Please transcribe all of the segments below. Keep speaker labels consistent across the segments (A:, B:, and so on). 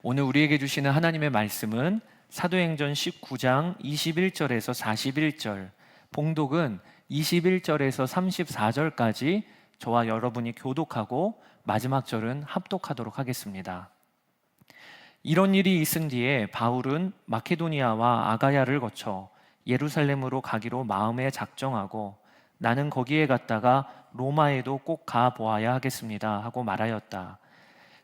A: 오늘 우리에게 주시는 하나님의 말씀은 사도행전 19장 21절에서 41절, 봉독은 21절에서 34절까지 저와 여러분이 교독하고 마지막 절은 합독하도록 하겠습니다. 이런 일이 있은 뒤에 바울은 마케도니아와 아가야를 거쳐 예루살렘으로 가기로 마음에 작정하고 나는 거기에 갔다가 로마에도 꼭 가보아야 하겠습니다 하고 말하였다.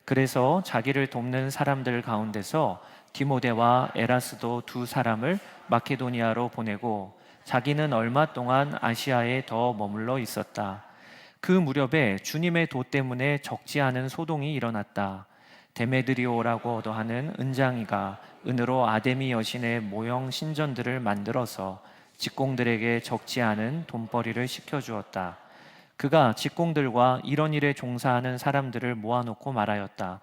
A: 그래서 자기를 돕는 사람들 가운데서 디모데와 에라스도 두 사람을 마케도니아로 보내고 자기는 얼마 동안 아시아에 더 머물러 있었다. 그 무렵에 주님의 도 때문에 적지 않은 소동이 일어났다. 데메드리오라고도 하는 은장이가 은으로 아데미 여신의 모형 신전들을 만들어서 직공들에게 적지 않은 돈벌이를 시켜주었다. 그가 직공들과 이런 일에 종사하는 사람들을 모아놓고 말하였다.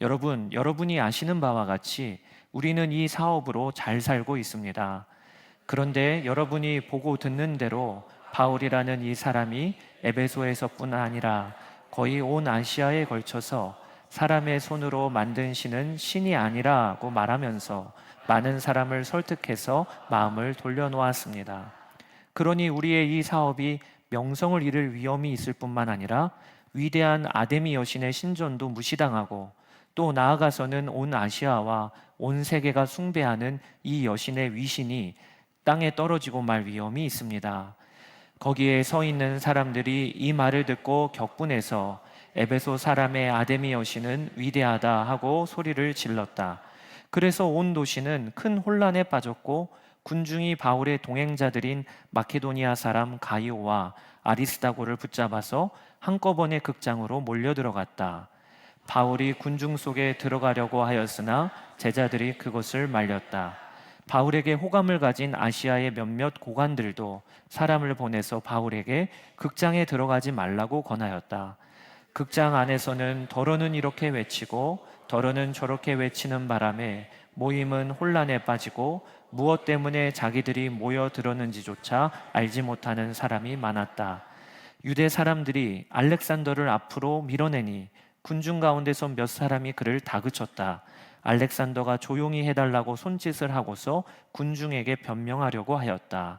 A: 여러분이 아시는 바와 같이 우리는 이 사업으로 잘 살고 있습니다. 그런데 여러분이 보고 듣는 대로 바울이라는 이 사람이 에베소에서뿐 아니라 거의 온 아시아에 걸쳐서 사람의 손으로 만든 신은 신이 아니라고 말하면서 많은 사람을 설득해서 마음을 돌려놓았습니다. 그러니 우리의 이 사업이 명성을 잃을 위험이 있을 뿐만 아니라 위대한 아데미 여신의 신전도 무시당하고 또 나아가서는 온 아시아와 온 세계가 숭배하는 이 여신의 위신이 땅에 떨어지고 말 위험이 있습니다. 거기에 서 있는 사람들이 이 말을 듣고 격분해서 에베소 사람의 아데미 여신은 위대하다 하고 소리를 질렀다. 그래서 온 도시는 큰 혼란에 빠졌고 군중이 바울의 동행자들인 마케도니아 사람 가이오와 아리스다고를 붙잡아서 한꺼번에 극장으로 몰려들어갔다. 바울이 군중 속에 들어가려고 하였으나 제자들이 그것을 말렸다. 바울에게 호감을 가진 아시아의 몇몇 고관들도 사람을 보내서 바울에게 극장에 들어가지 말라고 권하였다. 극장 안에서는 더러는 이렇게 외치고 더러는 저렇게 외치는 바람에 모임은 혼란에 빠지고 무엇 때문에 자기들이 모여들었는지조차 알지 못하는 사람이 많았다. 유대 사람들이 알렉산더를 앞으로 밀어내니 군중 가운데서 몇 사람이 그를 다그쳤다. 알렉산더가 조용히 해달라고 손짓을 하고서 군중에게 변명하려고 하였다.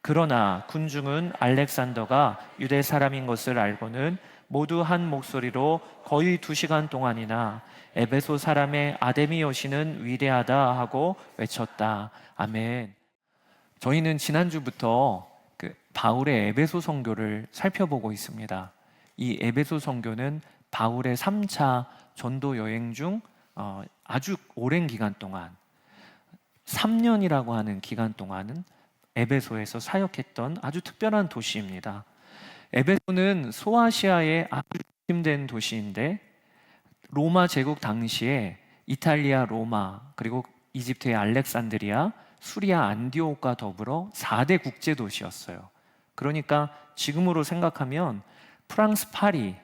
A: 그러나 군중은 알렉산더가 유대 사람인 것을 알고는 모두 한 목소리로 거의 2시간 동안이나 에베소 사람의 아데미 여신은 위대하다 하고 외쳤다. 아멘. 저희는 지난주부터 바울의 에베소 선교를 살펴보고 있습니다. 이 에베소 선교는 바울의 3차 전도 여행 중 아주 오랜 기간 동안 3년이라고 하는 기간 동안은 에베소에서 사역했던 아주 특별한 도시입니다. 에베소는 소아시아의 아주 중심된 도시인데 로마 제국 당시에 이탈리아 로마 그리고 이집트의 알렉산드리아, 수리아 안디옥과 더불어 4대 국제 도시였어요. 그러니까 지금으로 생각하면 프랑스 파리,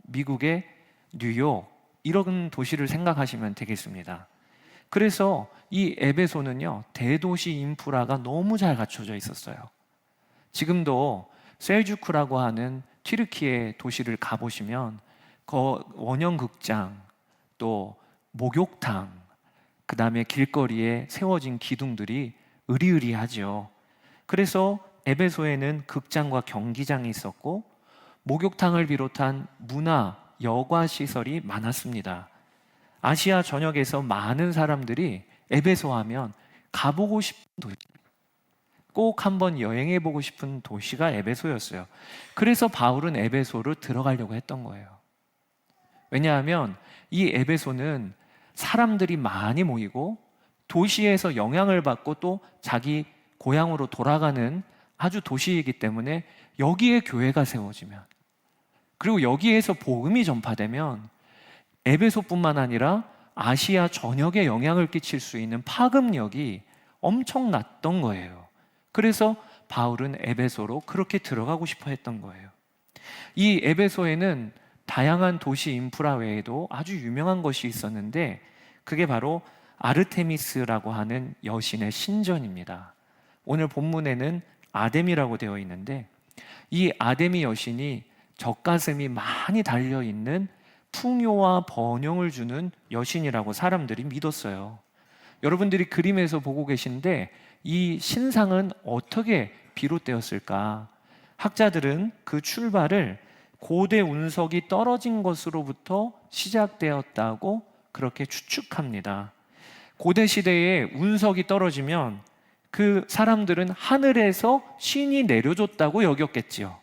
A: 미국의 뉴욕 이런 도시를 생각하시면 되겠습니다. 그래서 이 에베소는요, 대도시 인프라가 너무 잘 갖춰져 있었어요. 지금도 셀주크라고 하는 튀르키예 도시를 가보시면 원형극장, 또 목욕탕, 그 다음에 길거리에 세워진 기둥들이 으리으리하죠. 그래서 에베소에는 극장과 경기장이 있었고 목욕탕을 비롯한 문화, 여가 시설이 많았습니다. 아시아 전역에서 많은 사람들이 에베소 하면 가보고 싶은 도시, 꼭 한번 여행해보고 싶은 도시가 에베소였어요. 그래서 바울은 에베소로 들어가려고 했던 거예요. 왜냐하면 이 에베소는 사람들이 많이 모이고 도시에서 영향을 받고 또 자기 고향으로 돌아가는 아주 도시이기 때문에 여기에 교회가 세워지면, 그리고 여기에서 복음이 전파되면 에베소뿐만 아니라 아시아 전역에 영향을 끼칠 수 있는 파급력이 엄청났던 거예요. 그래서 바울은 에베소로 그렇게 들어가고 싶어 했던 거예요. 이 에베소에는 다양한 도시 인프라 외에도 아주 유명한 것이 있었는데 그게 바로 아르테미스라고 하는 여신의 신전입니다. 오늘 본문에는 아데미라고 되어 있는데 이 아데미 여신이 젖가슴이 많이 달려있는 풍요와 번영을 주는 여신이라고 사람들이 믿었어요. 여러분들이 그림에서 보고 계신데 이 신상은 어떻게 비롯되었을까? 학자들은 그 출발을 고대 운석이 떨어진 것으로부터 시작되었다고 그렇게 추측합니다. 고대 시대에 운석이 떨어지면 그 사람들은 하늘에서 신이 내려줬다고 여겼겠지요.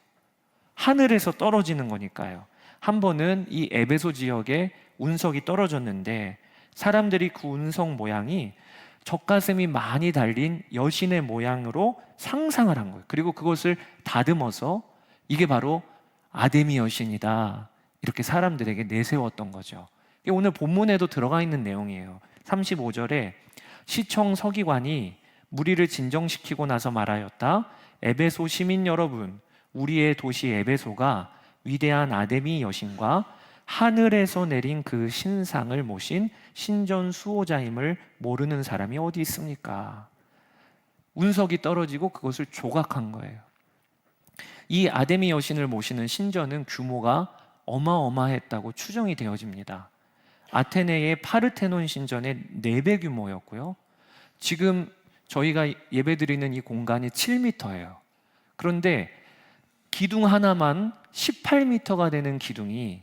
A: 하늘에서 떨어지는 거니까요. 한 번은 이 에베소 지역에 운석이 떨어졌는데 사람들이 그 운석 모양이 젖가슴이 많이 달린 여신의 모양으로 상상을 한 거예요. 그리고 그것을 다듬어서 이게 바로 아데미 여신이다, 이렇게 사람들에게 내세웠던 거죠. 이게 오늘 본문에도 들어가 있는 내용이에요. 35절에 시청 서기관이 무리를 진정시키고 나서 말하였다. 에베소 시민 여러분, 우리의 도시 에베소가 위대한 아데미 여신과 하늘에서 내린 그 신상을 모신 신전 수호자임을 모르는 사람이 어디 있습니까? 운석이 떨어지고 그것을 조각한 거예요. 이 아데미 여신을 모시는 신전은 규모가 어마어마했다고 추정이 되어집니다. 아테네의 파르테논 신전의 4배 규모였고요. 지금 저희가 예배드리는 이 공간이 7m예요. 그런데 기둥 하나만 18m가 되는 기둥이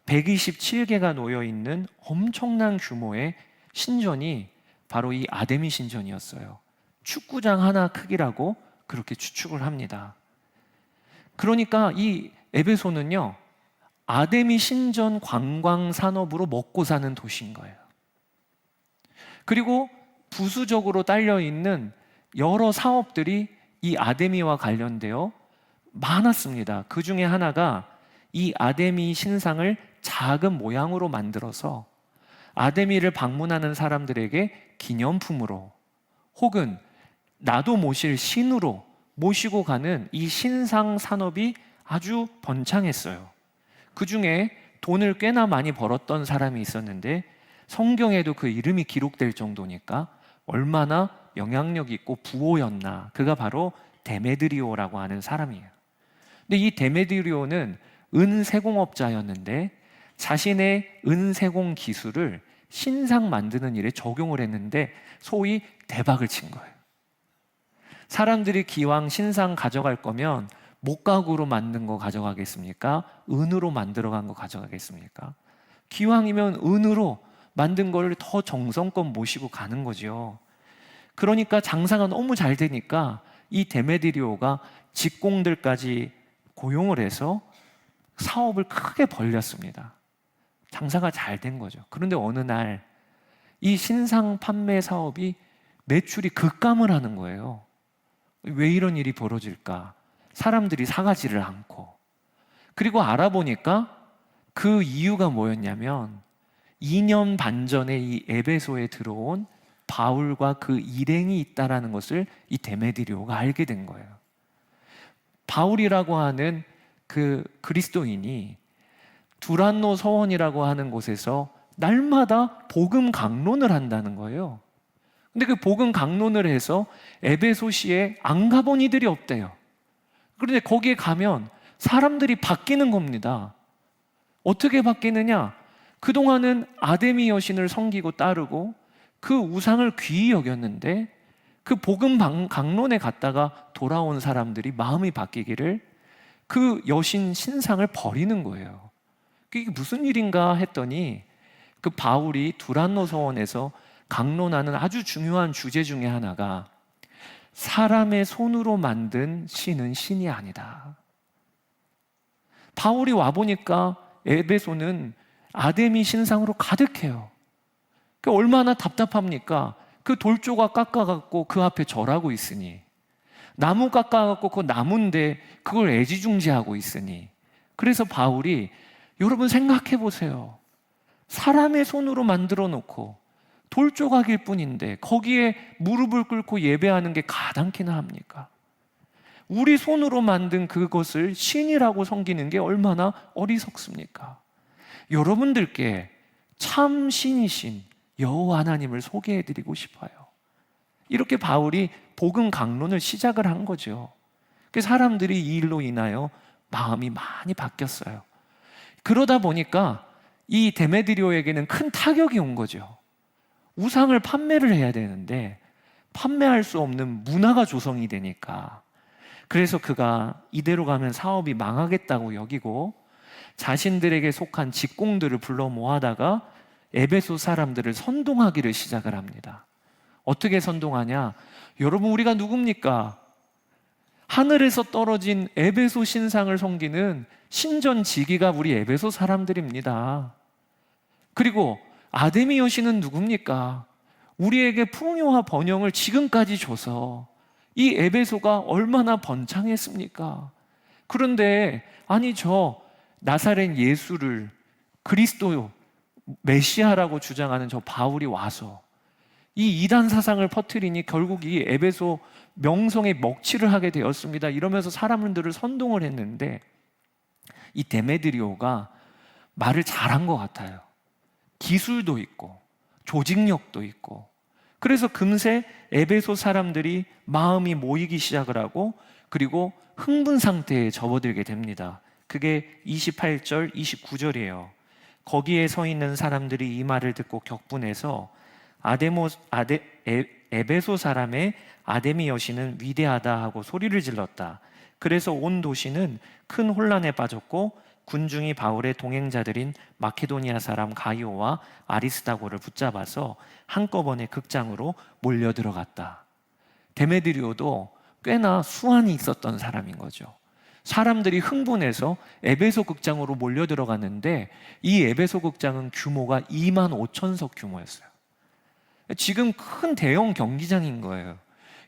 A: 127개가 놓여 있는 엄청난 규모의 신전이 바로 이 아데미 신전이었어요. 축구장 하나 크기라고 그렇게 추측을 합니다. 그러니까 이 에베소는요, 아데미 신전 관광 산업으로 먹고 사는 도시인 거예요. 그리고 부수적으로 딸려 있는 여러 사업들이 이 아데미와 관련되어 많았습니다. 그 중에 하나가 이 아데미 신상을 작은 모양으로 만들어서 아데미를 방문하는 사람들에게 기념품으로 혹은 나도 모실 신으로 모시고 가는 이 신상 산업이 아주 번창했어요. 그 중에 돈을 꽤나 많이 벌었던 사람이 있었는데 성경에도 그 이름이 기록될 정도니까 얼마나 영향력 있고 부호였나. 그가 바로 데메드리오라고 하는 사람이에요. 근데 이 데메드리오는 은세공업자였는데 자신의 은세공 기술을 신상 만드는 일에 적용을 했는데 소위 대박을 친 거예요. 사람들이 기왕 신상 가져갈 거면 목각으로 만든 거 가져가겠습니까? 은으로 만들어간 거 가져가겠습니까? 기왕이면 은으로 만든 걸 더 정성껏 모시고 가는 거죠. 그러니까 장사가 너무 잘 되니까 이 데메드리오가 직공들까지 고용을 해서 사업을 크게 벌렸습니다. 장사가 잘 된 거죠. 그런데 어느 날 이 신상 판매 사업이 매출이 급감을 하는 거예요. 왜 이런 일이 벌어질까? 사람들이 사가지를 않고. 그리고 알아보니까 그 이유가 뭐였냐면 2년 반 전에 이 에베소에 들어온 바울과 그 일행이 있다라는 것을 이 데메드리오가 알게 된 거예요. 바울이라고 하는 그 그리스도인이 두란노 서원이라고 하는 곳에서 날마다 복음 강론을 한다는 거예요. 근데 그 복음 강론을 해서 에베소시에 안 가본 이들이 없대요. 그런데 거기에 가면 사람들이 바뀌는 겁니다. 어떻게 바뀌느냐? 그동안은 아데미 여신을 섬기고 따르고 그 우상을 귀히 여겼는데 그 복음 강론에 갔다가 돌아온 사람들이 마음이 바뀌기를 그 여신 신상을 버리는 거예요. 이게 무슨 일인가 했더니 그 바울이 두란노 서원에서 강론하는 아주 중요한 주제 중에 하나가 사람의 손으로 만든 신은 신이 아니다. 바울이 와보니까 에베소는 아데미 신상으로 가득해요. 얼마나 답답합니까? 그 돌조각 깎아갖고 그 앞에 절하고 있으니, 나무 깎아갖고 그 나무인데 그걸 애지중지하고 있으니. 그래서 바울이, 여러분 생각해 보세요. 사람의 손으로 만들어 놓고 돌조각일 뿐인데 거기에 무릎을 꿇고 예배하는 게 가당키나 합니까? 우리 손으로 만든 그것을 신이라고 섬기는 게 얼마나 어리석습니까? 여러분들께 참 신이신 여호와 하나님을 소개해드리고 싶어요. 이렇게 바울이 복음 강론을 시작을 한 거죠. 사람들이 이 일로 인하여 마음이 많이 바뀌었어요. 그러다 보니까 이 데메드리오에게는 큰 타격이 온 거죠. 우상을 판매를 해야 되는데 판매할 수 없는 문화가 조성이 되니까, 그래서 그가 이대로 가면 사업이 망하겠다고 여기고 자신들에게 속한 직공들을 불러 모아다가 에베소 사람들을 선동하기를 시작을 합니다. 어떻게 선동하냐? 여러분, 우리가 누굽니까? 하늘에서 떨어진 에베소 신상을 섬기는 신전지기가 우리 에베소 사람들입니다. 그리고 아데미 여신은 누굽니까? 우리에게 풍요와 번영을 지금까지 줘서 이 에베소가 얼마나 번창했습니까? 그런데 아니, 저 나사렛 예수를 그리스도 메시아라고 주장하는 저 바울이 와서 이 이단 사상을 퍼뜨리니 결국 이 에베소 명성에 먹칠을 하게 되었습니다. 이러면서 사람들을 선동을 했는데, 이 데메드리오가 말을 잘한 것 같아요. 기술도 있고 조직력도 있고. 그래서 금세 에베소 사람들이 마음이 모이기 시작을 하고, 그리고 흥분 상태에 접어들게 됩니다. 그게 28절, 29절이에요. 거기에 서 있는 사람들이 이 말을 듣고 격분해서 에베소 사람의 아데미 여신은 위대하다 하고 소리를 질렀다. 그래서 온 도시는 큰 혼란에 빠졌고 군중이 바울의 동행자들인 마케도니아 사람 가이오와 아리스다고를 붙잡아서 한꺼번에 극장으로 몰려 들어갔다. 데메드리오도 꽤나 수완이 있었던 사람인 거죠. 사람들이 흥분해서 에베소 극장으로 몰려 들어갔는데 이 에베소 극장은 규모가 2만 5천석 규모였어요. 지금 큰 대형 경기장인 거예요.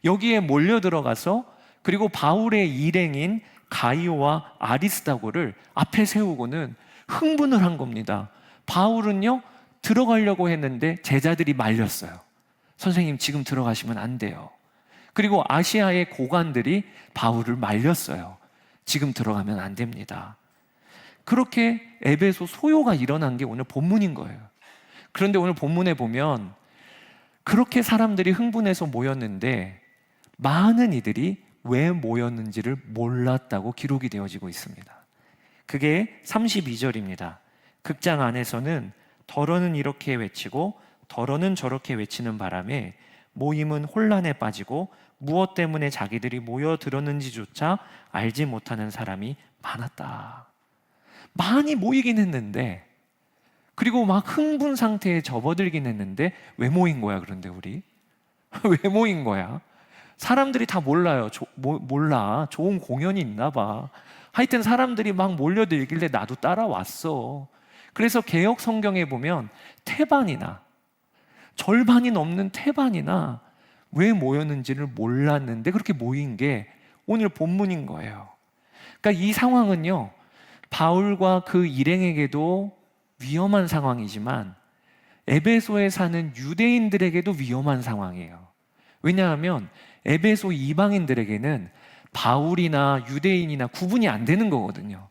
A: 여기에 몰려 들어가서, 그리고 바울의 일행인 가이오와 아리스다고를 앞에 세우고는 흥분을 한 겁니다. 바울은요, 들어가려고 했는데 제자들이 말렸어요. 선생님, 지금 들어가시면 안 돼요. 그리고 아시아의 고관들이 바울을 말렸어요. 지금 들어가면 안 됩니다. 그렇게 에베소 소요가 일어난 게 오늘 본문인 거예요. 그런데 오늘 본문에 보면 그렇게 사람들이 흥분해서 모였는데 많은 이들이 왜 모였는지를 몰랐다고 기록이 되어지고 있습니다. 그게 32절입니다. 극장 안에서는 더러는 이렇게 외치고 더러는 저렇게 외치는 바람에 모임은 혼란에 빠지고 무엇 때문에 자기들이 모여들었는지조차 알지 못하는 사람이 많았다. 많이 모이긴 했는데, 그리고 막 흥분 상태에 접어들긴 했는데 왜 모인 거야? 그런데 우리 왜 모인 거야? 사람들이 다 몰라요. 몰라. 좋은 공연이 있나 봐. 하여튼 사람들이 막 몰려들길래 나도 따라왔어. 그래서 개역 성경에 보면 태반이나 절반이 넘는 태반이나 왜 모였는지를 몰랐는데 그렇게 모인 게 오늘 본문인 거예요. 그러니까 이 상황은요, 바울과 그 일행에게도 위험한 상황이지만 에베소에 사는 유대인들에게도 위험한 상황이에요. 왜냐하면 에베소 이방인들에게는 바울이나 유대인이나 구분이 안 되는 거거든요.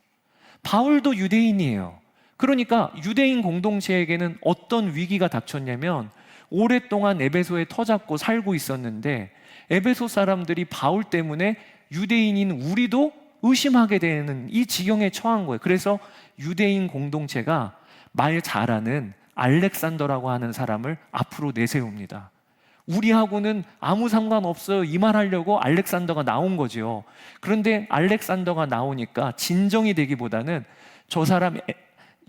A: 바울도 유대인이에요. 그러니까 유대인 공동체에게는 어떤 위기가 닥쳤냐면, 오랫동안 에베소에 터잡고 살고 있었는데 에베소 사람들이 바울 때문에 유대인인 우리도 의심하게 되는 이 지경에 처한 거예요. 그래서 유대인 공동체가 말 잘하는 알렉산더라고 하는 사람을 앞으로 내세웁니다. 우리하고는 아무 상관없어요, 이 말 하려고 알렉산더가 나온 거죠. 그런데 알렉산더가 나오니까 진정이 되기보다는 저 사람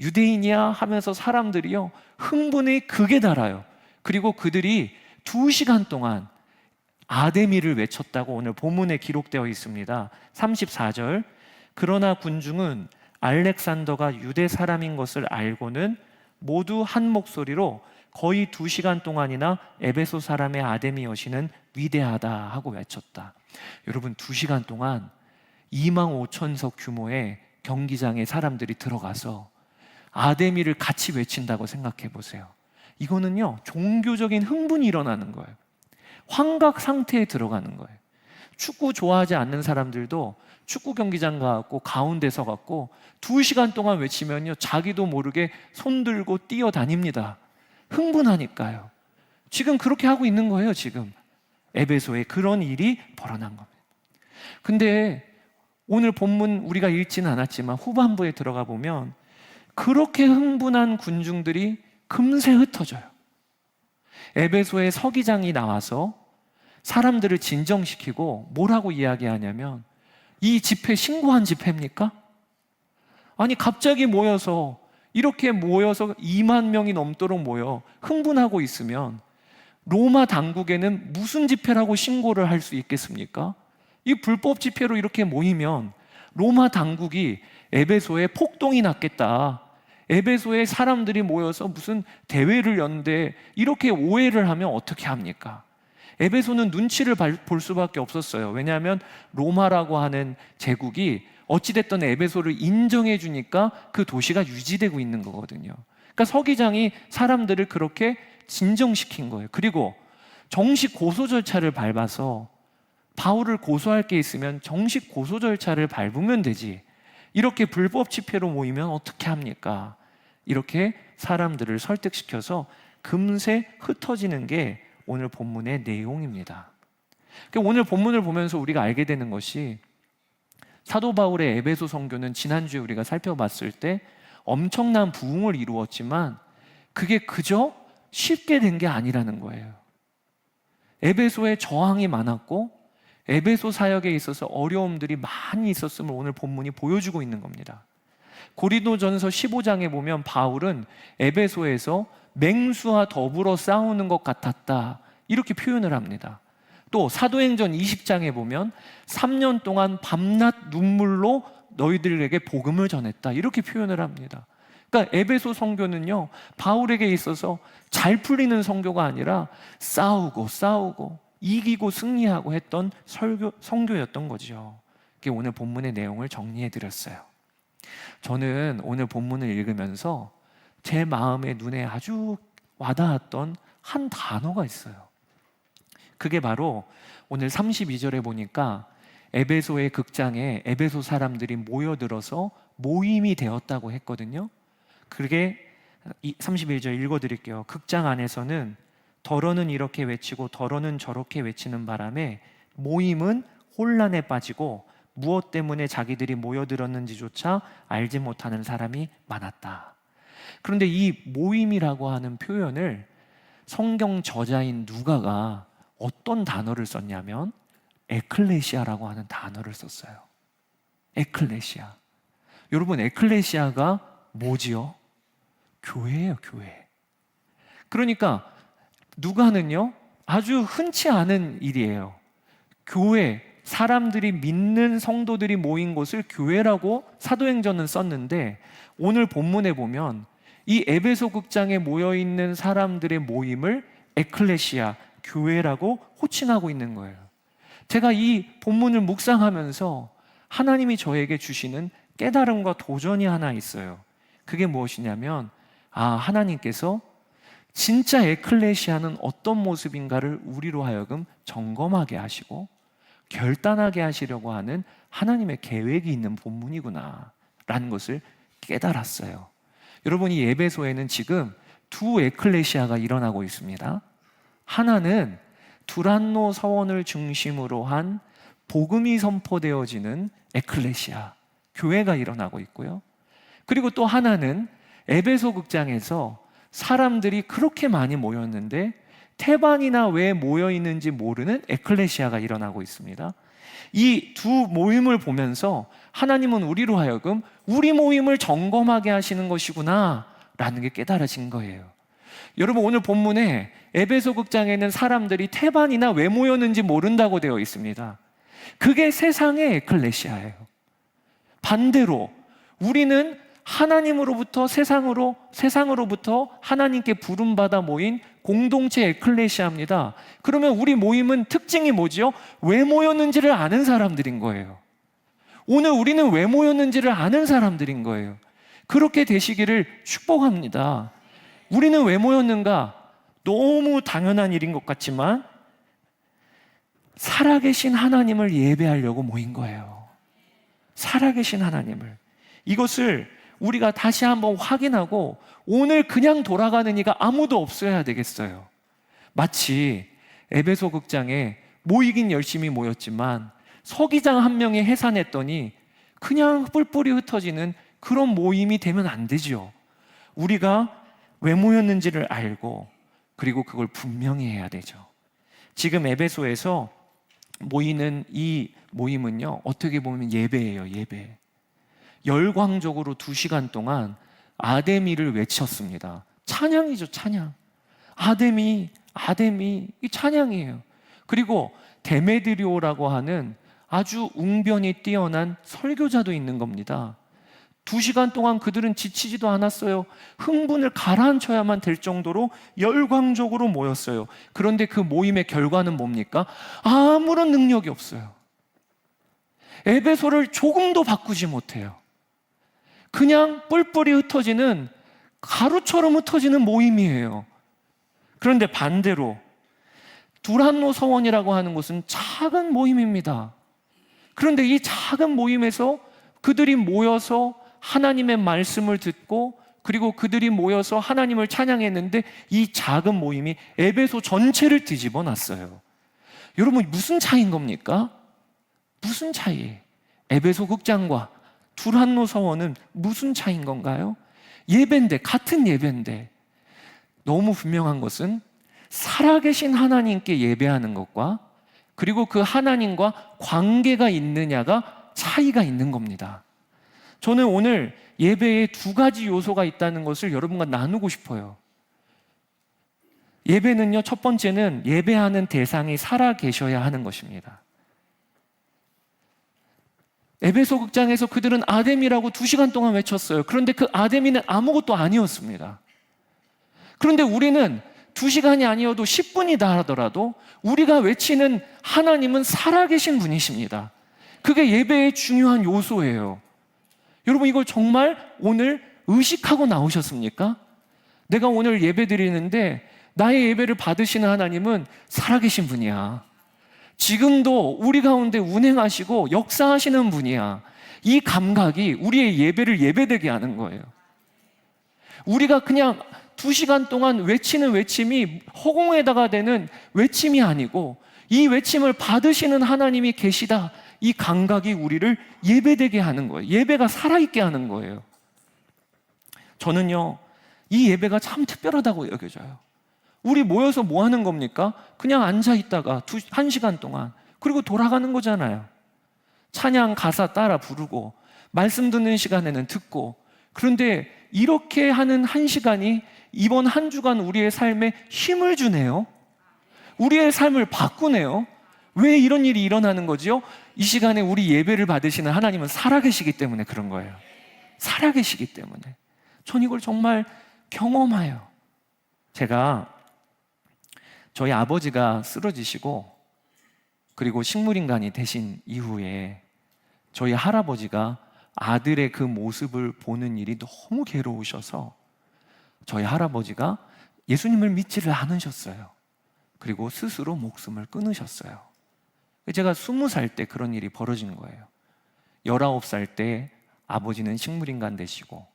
A: 유대인이야 하면서 사람들이요, 흥분의 극에 달아요. 그리고 그들이 2시간 동안 아데미를 외쳤다고 오늘 본문에 기록되어 있습니다. 34절. 그러나 군중은 알렉산더가 유대 사람인 것을 알고는 모두 한 목소리로 거의 2시간 동안이나 에베소 사람의 아데미 여신은 위대하다 하고 외쳤다. 여러분, 2시간 동안 2만 5천석 규모의 경기장에 사람들이 들어가서 아데미를 같이 외친다고 생각해 보세요. 이거는요, 종교적인 흥분이 일어나는 거예요. 환각 상태에 들어가는 거예요. 축구 좋아하지 않는 사람들도 축구 경기장 가고 가운데 서갖고 2시간 동안 외치면요, 자기도 모르게 손들고 뛰어다닙니다. 흥분하니까요. 지금 그렇게 하고 있는 거예요. 지금 에베소에 그런 일이 벌어난 겁니다. 근데 오늘 본문 우리가 읽지는 않았지만 후반부에 들어가 보면 그렇게 흥분한 군중들이 금세 흩어져요. 에베소의 서기장이 나와서 사람들을 진정시키고 뭐라고 이야기하냐면, 이 집회 신고한 집회입니까? 아니 갑자기 모여서, 이렇게 모여서 2만 명이 넘도록 모여 흥분하고 있으면 로마 당국에는 무슨 집회라고 신고를 할 수 있겠습니까? 이 불법 집회로 이렇게 모이면 로마 당국이 에베소에 폭동이 났겠다, 에베소에 사람들이 모여서 무슨 대회를 연대, 이렇게 오해를 하면 어떻게 합니까? 에베소는 눈치를 볼 수밖에 없었어요. 왜냐하면 로마라고 하는 제국이 어찌됐든 에베소를 인정해 주니까 그 도시가 유지되고 있는 거거든요. 그러니까 서기장이 사람들을 그렇게 진정시킨 거예요. 그리고 정식 고소 절차를 밟아서, 바울을 고소할 게 있으면 정식 고소 절차를 밟으면 되지, 이렇게 불법 집회로 모이면 어떻게 합니까? 이렇게 사람들을 설득시켜서 금세 흩어지는 게 오늘 본문의 내용입니다. 오늘 본문을 보면서 우리가 알게 되는 것이, 사도 바울의 에베소 선교는 지난주에 우리가 살펴봤을 때 엄청난 부흥을 이루었지만 그게 그저 쉽게 된 게 아니라는 거예요. 에베소에 저항이 많았고 에베소 사역에 있어서 어려움들이 많이 있었음을 오늘 본문이 보여주고 있는 겁니다. 고린도전서 15장에 보면 바울은 에베소에서 맹수와 더불어 싸우는 것 같았다, 이렇게 표현을 합니다. 또 사도행전 20장에 보면 3년 동안 밤낮 눈물로 너희들에게 복음을 전했다, 이렇게 표현을 합니다. 그러니까 에베소 선교는요, 바울에게 있어서 잘 풀리는 선교가 아니라 싸우고 이기고 승리하고 했던 선교였던 거죠. 그게 오늘 본문의 내용을 정리해 드렸어요. 저는 오늘 본문을 읽으면서 제 마음의 눈에 아주 와닿았던 한 단어가 있어요. 그게 바로 오늘 32절에 보니까 에베소의 극장에 에베소 사람들이 모여들어서 모임이 되었다고 했거든요. 그게 31절 읽어드릴게요. 극장 안에서는 더러는 이렇게 외치고 더러는 저렇게 외치는 바람에 모임은 혼란에 빠지고 무엇 때문에 자기들이 모여들었는지조차 알지 못하는 사람이 많았다. 그런데 이 모임이라고 하는 표현을 성경 저자인 누가가 어떤 단어를 썼냐면 에클레시아라고 하는 단어를 썼어요. 에클레시아. 여러분, 에클레시아가 뭐지요? 교회예요, 교회. 그러니까 누가는요, 아주 흔치 않은 일이에요. 교회, 사람들이 믿는 성도들이 모인 곳을 교회라고 사도행전은 썼는데, 오늘 본문에 보면 이 에베소 극장에 모여있는 사람들의 모임을 에클레시아, 교회라고 호칭하고 있는 거예요. 제가 이 본문을 묵상하면서 하나님이 저에게 주시는 깨달음과 도전이 하나 있어요. 그게 무엇이냐면, 하나님께서 진짜 에클레시아는 어떤 모습인가를 우리로 하여금 점검하게 하시고 결단하게 하시려고 하는 하나님의 계획이 있는 본문이구나 라는 것을 깨달았어요. 여러분, 이 에베소에는 지금 두 에클레시아가 일어나고 있습니다. 하나는 두란노 서원을 중심으로 한 복음이 선포되어지는 에클레시아, 교회가 일어나고 있고요. 그리고 또 하나는 에베소 극장에서 사람들이 그렇게 많이 모였는데 태반이나 왜 모여 있는지 모르는 에클레시아가 일어나고 있습니다. 이 두 모임을 보면서 하나님은 우리로 하여금 우리 모임을 점검하게 하시는 것이구나 라는 게 깨달아진 거예요. 여러분, 오늘 본문에 에베소 극장에는 사람들이 태반이나 왜 모였는지 모른다고 되어 있습니다. 그게 세상의 에클레시아예요. 반대로 우리는 하나님으로부터 세상으로부터 하나님께 부름받아 모인 공동체 에클레시아입니다. 그러면 우리 모임은 특징이 뭐지요? 왜 모였는지를 아는 사람들인 거예요. 오늘 우리는 왜 모였는지를 아는 사람들인 거예요. 그렇게 되시기를 축복합니다. 우리는 왜 모였는가? 너무 당연한 일인 것 같지만 살아계신 하나님을 예배하려고 모인 거예요. 살아계신 하나님을. 이것을 우리가 다시 한번 확인하고 오늘 그냥 돌아가는 이가 아무도 없어야 되겠어요. 마치 에베소 극장에 모이긴 열심히 모였지만 서기장 한 명이 해산했더니 그냥 뿔뿔이 흩어지는 그런 모임이 되면 안 되죠. 우리가 왜 모였는지를 알고 그리고 그걸 분명히 해야 되죠. 지금 에베소에서 모이는 이 모임은요, 어떻게 보면 예배예요. 예배. 열광적으로 2시간 동안 아데미를 외쳤습니다. 찬양이죠. 찬양. 아데미 이 찬양이에요. 그리고 데메드리오라고 하는 아주 웅변이 뛰어난 설교자도 있는 겁니다. 2시간 동안 그들은 지치지도 않았어요. 흥분을 가라앉혀야만 될 정도로 열광적으로 모였어요. 그런데 그 모임의 결과는 뭡니까? 아무런 능력이 없어요. 에베소를 조금도 바꾸지 못해요. 그냥 뿔뿔이 흩어지는, 가루처럼 흩어지는 모임이에요. 그런데 반대로 두란노 서원이라고 하는 곳은 작은 모임입니다. 그런데 이 작은 모임에서 그들이 모여서 하나님의 말씀을 듣고 그리고 그들이 모여서 하나님을 찬양했는데 이 작은 모임이 에베소 전체를 뒤집어 놨어요. 여러분, 무슨 차이인 겁니까? 무슨 차이? 에베소 극장과 두란노 서원은 무슨 차이인 건가요? 예배인데, 같은 예배인데, 너무 분명한 것은 살아계신 하나님께 예배하는 것과 그리고 그 하나님과 관계가 있느냐가 차이가 있는 겁니다. 저는 오늘 예배에 2가지 요소가 있다는 것을 여러분과 나누고 싶어요. 예배는요, 첫 번째는 예배하는 대상이 살아계셔야 하는 것입니다. 에베소 극장에서 그들은 아데미라고 2시간 동안 외쳤어요. 그런데 그 아데미는 아무것도 아니었습니다. 그런데 우리는 2시간이 아니어도 10분이다 하더라도 우리가 외치는 하나님은 살아계신 분이십니다. 그게 예배의 중요한 요소예요. 여러분, 이걸 정말 오늘 의식하고 나오셨습니까? 내가 오늘 예배 드리는데 나의 예배를 받으시는 하나님은 살아계신 분이야. 지금도 우리 가운데 운행하시고 역사하시는 분이야. 이 감각이 우리의 예배를 예배되게 하는 거예요. 우리가 그냥 2시간 동안 외치는 외침이 허공에다가 대는 외침이 아니고 이 외침을 받으시는 하나님이 계시다. 이 감각이 우리를 예배되게 하는 거예요. 예배가 살아있게 하는 거예요. 저는요, 이 예배가 참 특별하다고 여겨져요. 우리 모여서 뭐 하는 겁니까? 그냥 앉아있다가 1시간 동안, 그리고 돌아가는 거잖아요. 찬양 가사 따라 부르고 말씀 듣는 시간에는 듣고. 그런데 이렇게 하는 1시간이 이번 한 주간 우리의 삶에 힘을 주네요. 우리의 삶을 바꾸네요. 왜 이런 일이 일어나는 거지요? 이 시간에 우리 예배를 받으시는 하나님은 살아계시기 때문에 그런 거예요. 살아계시기 때문에. 전 이걸 정말 경험해요. 제가 저희 아버지가 쓰러지시고 그리고 식물인간이 되신 이후에 저희 할아버지가 아들의 그 모습을 보는 일이 너무 괴로우셔서 저희 할아버지가 예수님을 믿지를 않으셨어요. 그리고 스스로 목숨을 끊으셨어요. 제가 20살 때 그런 일이 벌어진 거예요. 19살 때 아버지는 식물인간 되시고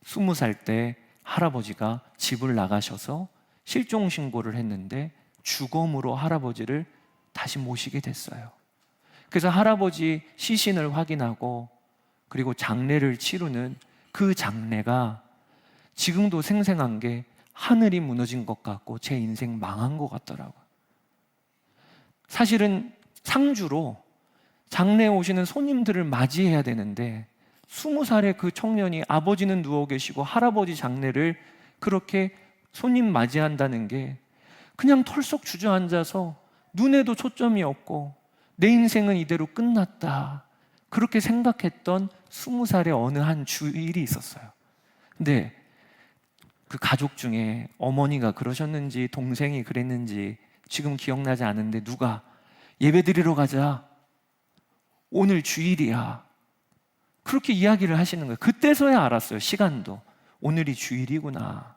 A: 20살 때 할아버지가 집을 나가셔서 실종 신고를 했는데 주검으로 할아버지를 다시 모시게 됐어요. 그래서 할아버지 시신을 확인하고 그리고 장례를 치르는 그 장례가 지금도 생생한 게 하늘이 무너진 것 같고 제 인생 망한 것 같더라고요. 사실은 상주로 장례에 오시는 손님들을 맞이해야 되는데 20살의 그 청년이 아버지는 누워 계시고 할아버지 장례를 그렇게 손님 맞이한다는 게 그냥 털썩 주저앉아서 눈에도 초점이 없고 내 인생은 이대로 끝났다, 그렇게 생각했던 20살의 어느 한 주일이 있었어요. 근데 그 가족 중에 어머니가 그러셨는지 동생이 그랬는지 지금 기억나지 않는데 누가 예배 드리러 가자, 오늘 주일이야, 그렇게 이야기를 하시는 거예요. 그때서야 알았어요. 시간도 오늘이 주일이구나.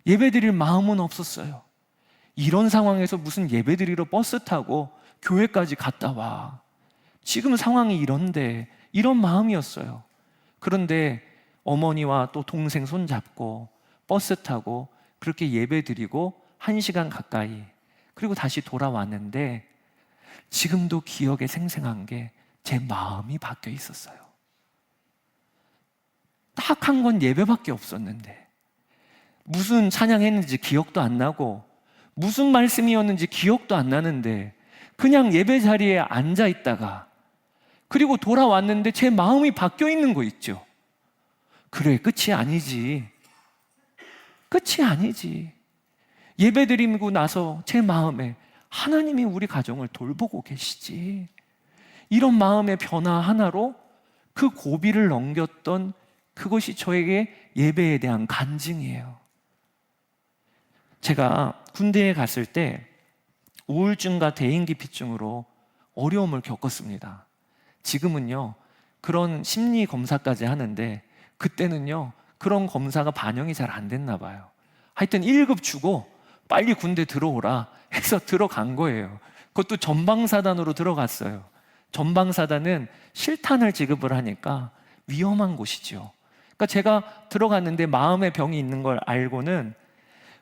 A: 예배 드릴 마음은 없었어요. 이런 상황에서 무슨 예배 드리러 버스 타고 교회까지 갔다 와. 지금 상황이 이런데, 이런 마음이었어요. 그런데 어머니와 또 동생 손잡고 버스 타고 그렇게 예배 드리고 1시간 가까이, 그리고 다시 돌아왔는데 지금도 기억에 생생한 게 제 마음이 바뀌어 있었어요. 딱 한 건 예배밖에 없었는데 무슨 찬양했는지 기억도 안 나고 무슨 말씀이었는지 기억도 안 나는데 그냥 예배 자리에 앉아 있다가 그리고 돌아왔는데 제 마음이 바뀌어 있는 거 있죠. 그래, 끝이 아니지. 끝이 아니지. 예배 드리고 나서 제 마음에 하나님이 우리 가정을 돌보고 계시지. 이런 마음의 변화 하나로 그 고비를 넘겼던 그것이 저에게 예배에 대한 간증이에요. 제가 군대에 갔을 때 우울증과 대인기피증으로 어려움을 겪었습니다. 지금은요, 그런 심리 검사까지 하는데 그때는요, 그런 검사가 반영이 잘 안 됐나 봐요. 하여튼 1급 주고 빨리 군대 들어오라 해서 들어간 거예요. 그것도 전방사단으로 들어갔어요. 전방사단은 실탄을 지급을 하니까 위험한 곳이죠. 그러니까 제가 들어갔는데 마음의 병이 있는 걸 알고는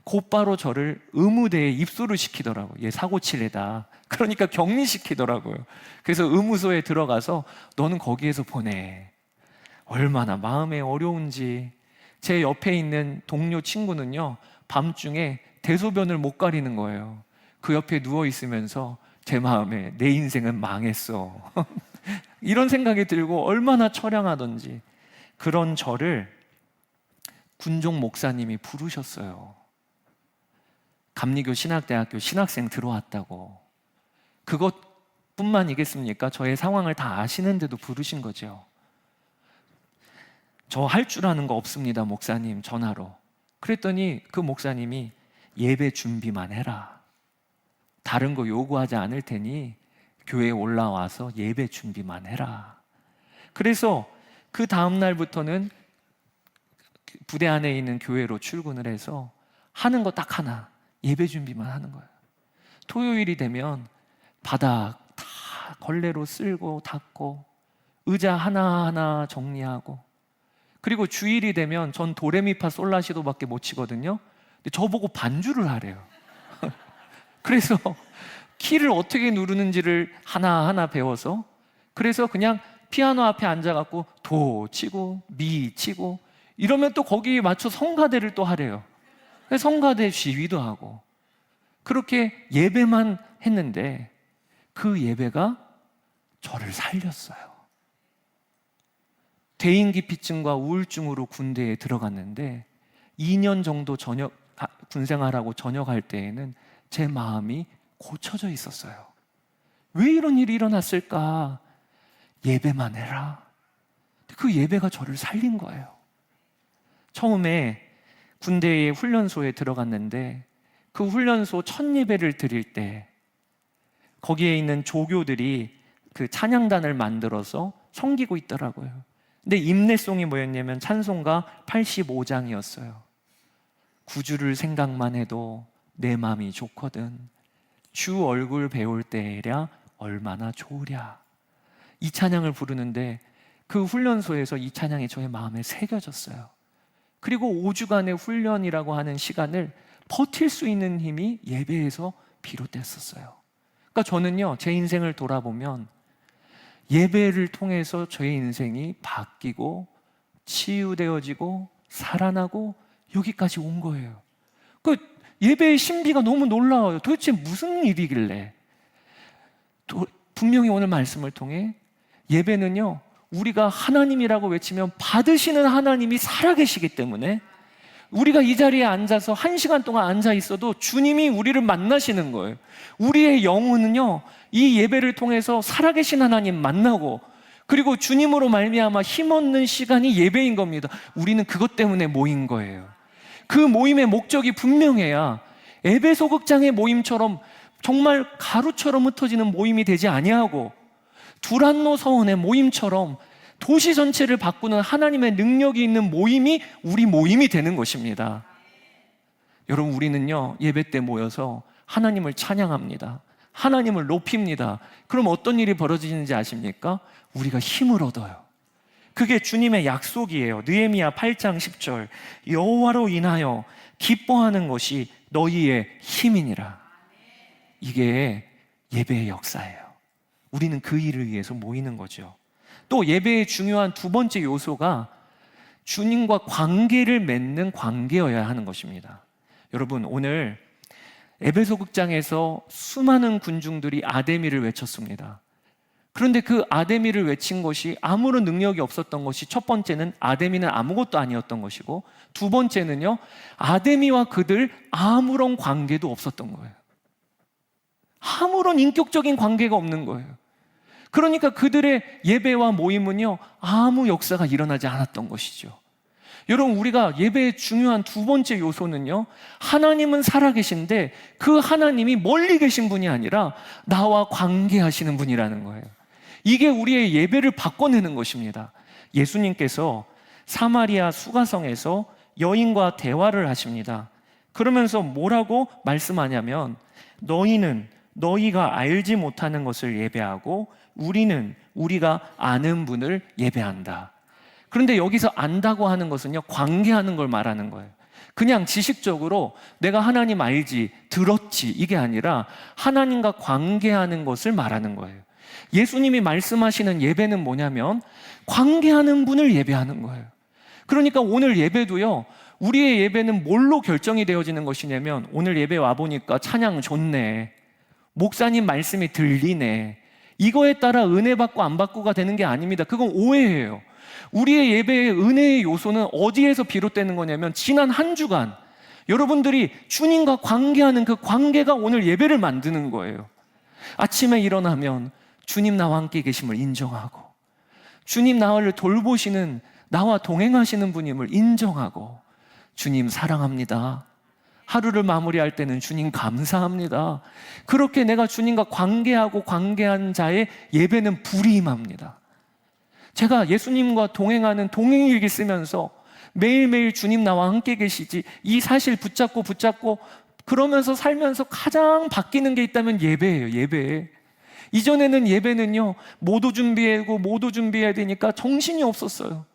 A: 곧바로 저를 의무대에 입소를 시키더라고요. 얘 사고 칠 애다. 그러니까 격리시키더라고요. 그래서 의무소에 들어가서 너는 거기에서 보내. 얼마나 마음에 어려운지. 제 옆에 있는 동료 친구는요, 밤중에 대소변을 못 가리는 거예요. 그 옆에 누워 있으면서 제 마음에 내 인생은 망했어. 이런 생각이 들고 얼마나 처량하던지. 그런 저를 군종 목사님이 부르셨어요. 감리교 신학대학교 신학생 들어왔다고. 그것뿐만이겠습니까? 저의 상황을 다 아시는데도 부르신 거죠. 저 할 줄 아는 거 없습니다, 목사님. 전화로. 그랬더니 그 목사님이 예배 준비만 해라. 다른 거 요구하지 않을 테니 교회에 올라와서 예배 준비만 해라. 그래서 그 다음 날부터는 부대 안에 있는 교회로 출근을 해서 하는 거 딱 하나, 예배 준비만 하는 거예요. 토요일이 되면 바닥 다 걸레로 쓸고 닦고 의자 하나하나 정리하고, 그리고 주일이 되면 전 도레미파 솔라시도밖에 못 치거든요. 근데 저보고 반주를 하래요. 그래서 키를 어떻게 누르는지를 하나하나 배워서, 그래서 그냥 피아노 앞에 앉아갖고 도 치고 미 치고 이러면 또 거기에 맞춰 성가대를 또 하래요. 성가대 시위도 하고 그렇게 예배만 했는데 그 예배가 저를 살렸어요. 대인기피증과 우울증으로 군대에 들어갔는데 2년 정도 군생활하고 전역할 때에는 제 마음이 고쳐져 있었어요. 왜 이런 일이 일어났을까? 예배만 해라. 그 예배가 저를 살린 거예요. 처음에 군대의 훈련소에 들어갔는데 그 훈련소 첫 예배를 드릴 때 거기에 있는 조교들이 그 찬양단을 만들어서 섬기고 있더라고요. 근데 임내송이 뭐였냐면 찬송가 85장이었어요. 구주를 생각만 해도 내 맘이 좋거든. 주 얼굴 배울 때랴 얼마나 좋으랴. 이 찬양을 부르는데 그 훈련소에서 이 찬양이 저의 마음에 새겨졌어요. 그리고 5주간의 훈련이라고 하는 시간을 버틸 수 있는 힘이 예배에서 비롯됐었어요. 그러니까 저는요, 제 인생을 돌아보면 예배를 통해서 저의 인생이 바뀌고 치유되어지고 살아나고 여기까지 온 거예요. 그 예배의 신비가 너무 놀라워요. 도대체 무슨 일이길래? 분명히 오늘 말씀을 통해 예배는요, 우리가 하나님이라고 외치면 받으시는 하나님이 살아계시기 때문에 우리가 이 자리에 앉아서 1시간 동안 앉아 있어도 주님이 우리를 만나시는 거예요. 우리의 영혼은요, 이 예배를 통해서 살아계신 하나님 만나고, 그리고 주님으로 말미암아 힘없는 시간이 예배인 겁니다. 우리는 그것 때문에 모인 거예요. 그 모임의 목적이 분명해야 에베소 극장의 모임처럼 정말 가루처럼 흩어지는 모임이 되지 아니하고 두란노 서원의 모임처럼 도시 전체를 바꾸는 하나님의 능력이 있는 모임이 우리 모임이 되는 것입니다. 여러분, 우리는요, 예배 때 모여서 하나님을 찬양합니다. 하나님을 높입니다. 그럼 어떤 일이 벌어지는지 아십니까? 우리가 힘을 얻어요. 그게 주님의 약속이에요. 느헤미야 8장 10절, 여호와로 인하여 기뻐하는 것이 너희의 힘이니라. 이게 예배의 역사예요. 우리는 그 일을 위해서 모이는 거죠. 또 예배의 중요한 두 번째 요소가 주님과 관계를 맺는 관계여야 하는 것입니다. 여러분, 오늘 에베소 극장에서 수많은 군중들이 아데미를 외쳤습니다. 그런데 그 아데미를 외친 것이 아무런 능력이 없었던 것이, 첫 번째는 아데미는 아무것도 아니었던 것이고, 두 번째는요, 아데미와 그들 아무런 관계도 없었던 거예요. 아무런 인격적인 관계가 없는 거예요. 그러니까 그들의 예배와 모임은요, 아무 역사가 일어나지 않았던 것이죠. 여러분, 우리가 예배의 중요한 두 번째 요소는요, 하나님은 살아계신데 그 하나님이 멀리 계신 분이 아니라 나와 관계하시는 분이라는 거예요. 이게 우리의 예배를 바꿔내는 것입니다. 예수님께서 사마리아 수가성에서 여인과 대화를 하십니다. 그러면서 뭐라고 말씀하냐면, 너희는 너희가 알지 못하는 것을 예배하고 우리는 우리가 아는 분을 예배한다. 그런데 여기서 안다고 하는 것은요, 관계하는 걸 말하는 거예요. 그냥 지식적으로 내가 하나님 알지, 들었지, 이게 아니라 하나님과 관계하는 것을 말하는 거예요. 예수님이 말씀하시는 예배는 뭐냐면 관계하는 분을 예배하는 거예요. 그러니까 오늘 예배도요, 우리의 예배는 뭘로 결정이 되어지는 것이냐면, 오늘 예배 와보니까 찬양 좋네, 목사님 말씀이 들리네, 이거에 따라 은혜 받고 안 받고가 되는 게 아닙니다. 그건 오해예요. 우리의 예배의 은혜의 요소는 어디에서 비롯되는 거냐면, 지난 한 주간 여러분들이 주님과 관계하는 그 관계가 오늘 예배를 만드는 거예요. 아침에 일어나면 주님 나와 함께 계심을 인정하고, 주님 나를 돌보시는, 나와 동행하시는 분임을 인정하고, 주님 사랑합니다, 하루를 마무리할 때는 주님 감사합니다, 그렇게 내가 주님과 관계하고 관계한 자의 예배는 불이 임합니다. 제가 예수님과 동행하는 동행일기 쓰면서 매일매일 주님 나와 함께 계시지, 이 사실 붙잡고 그러면서 살면서 가장 바뀌는 게 있다면 예배예요. 예배. 이전에는 예배는요, 모두 준비해야 되니까 정신이 없었어요.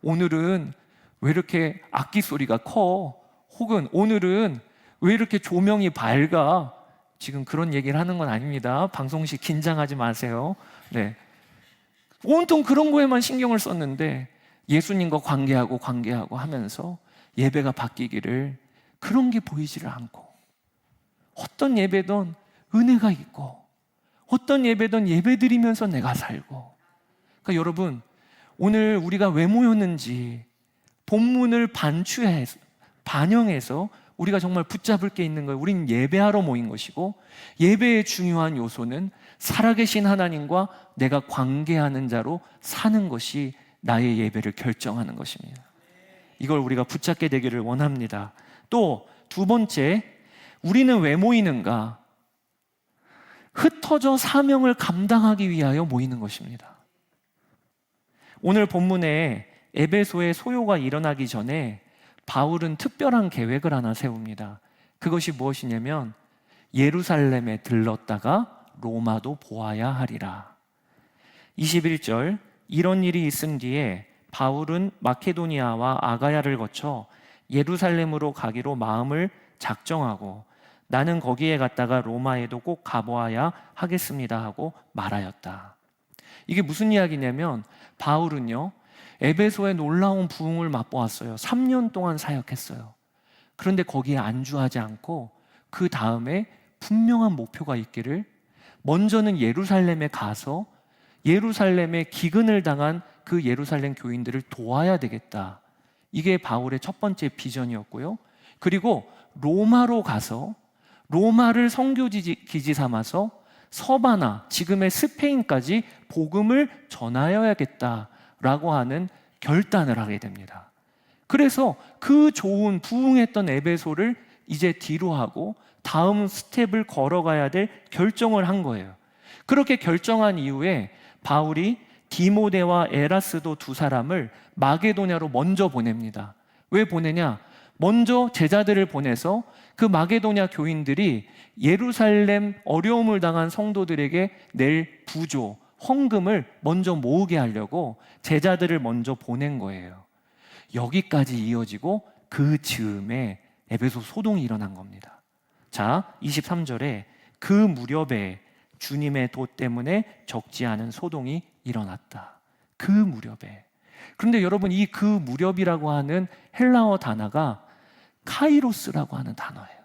A: 오늘은 왜 이렇게 악기 소리가 커? 혹은 오늘은 왜 이렇게 조명이 밝아? 지금 그런 얘기를 하는 건 아닙니다. 방송식 긴장하지 마세요. 네. 온통 그런 거에만 신경을 썼는데, 예수님과 관계하고 하면서 예배가 바뀌기를, 그런 게 보이지를 않고, 어떤 예배든 은혜가 있고, 어떤 예배든 예배드리면서 내가 살고. 그러니까 여러분, 오늘 우리가 왜 모였는지 본문을 반영해서 우리가 정말 붙잡을 게 있는 거예요. 우리는 예배하러 모인 것이고, 예배의 중요한 요소는 살아계신 하나님과 내가 관계하는 자로 사는 것이 나의 예배를 결정하는 것입니다. 이걸 우리가 붙잡게 되기를 원합니다. 또 두 번째, 우리는 왜 모이는가? 흩어져 사명을 감당하기 위하여 모이는 것입니다. 오늘 본문에 에베소의 소요가 일어나기 전에 바울은 특별한 계획을 하나 세웁니다. 그것이 무엇이냐면, 예루살렘에 들렀다가 로마도 보아야 하리라. 21절, 이런 일이 있은 뒤에 바울은 마케도니아와 아가야를 거쳐 예루살렘으로 가기로 마음을 작정하고, 나는 거기에 갔다가 로마에도 꼭 가보아야 하겠습니다 하고 말하였다. 이게 무슨 이야기냐면, 바울은요, 에베소의 놀라운 부흥을 맛보았어요. 3년 동안 사역했어요. 그런데 거기에 안주하지 않고 그 다음에 분명한 목표가 있기를, 먼저는 예루살렘에 가서 예루살렘에 기근을 당한 그 예루살렘 교인들을 도와야 되겠다. 이게 바울의 첫 번째 비전이었고요. 그리고 로마로 가서 로마를 선교기지 삼아서 서바나, 지금의 스페인까지 복음을 전하여야겠다라고 하는 결단을 하게 됩니다. 그래서 그 좋은 부흥했던 에베소를 이제 뒤로 하고 다음 스텝을 걸어가야 될 결정을 한 거예요. 그렇게 결정한 이후에 바울이 디모데와 에라스도 두 사람을 마게도냐로 먼저 보냅니다. 왜 보내냐? 먼저 제자들을 보내서 그 마게도냐 교인들이 예루살렘 어려움을 당한 성도들에게 낼 부조, 헌금을 먼저 모으게 하려고 제자들을 먼저 보낸 거예요. 여기까지 이어지고 그 즈음에 에베소 소동이 일어난 겁니다. 자, 23절에 그 무렵에 주님의 도 때문에 적지 않은 소동이 일어났다. 그 무렵에. 그런데 여러분, 이 그 무렵이라고 하는 헬라어 단어가 카이로스라고 하는 단어예요.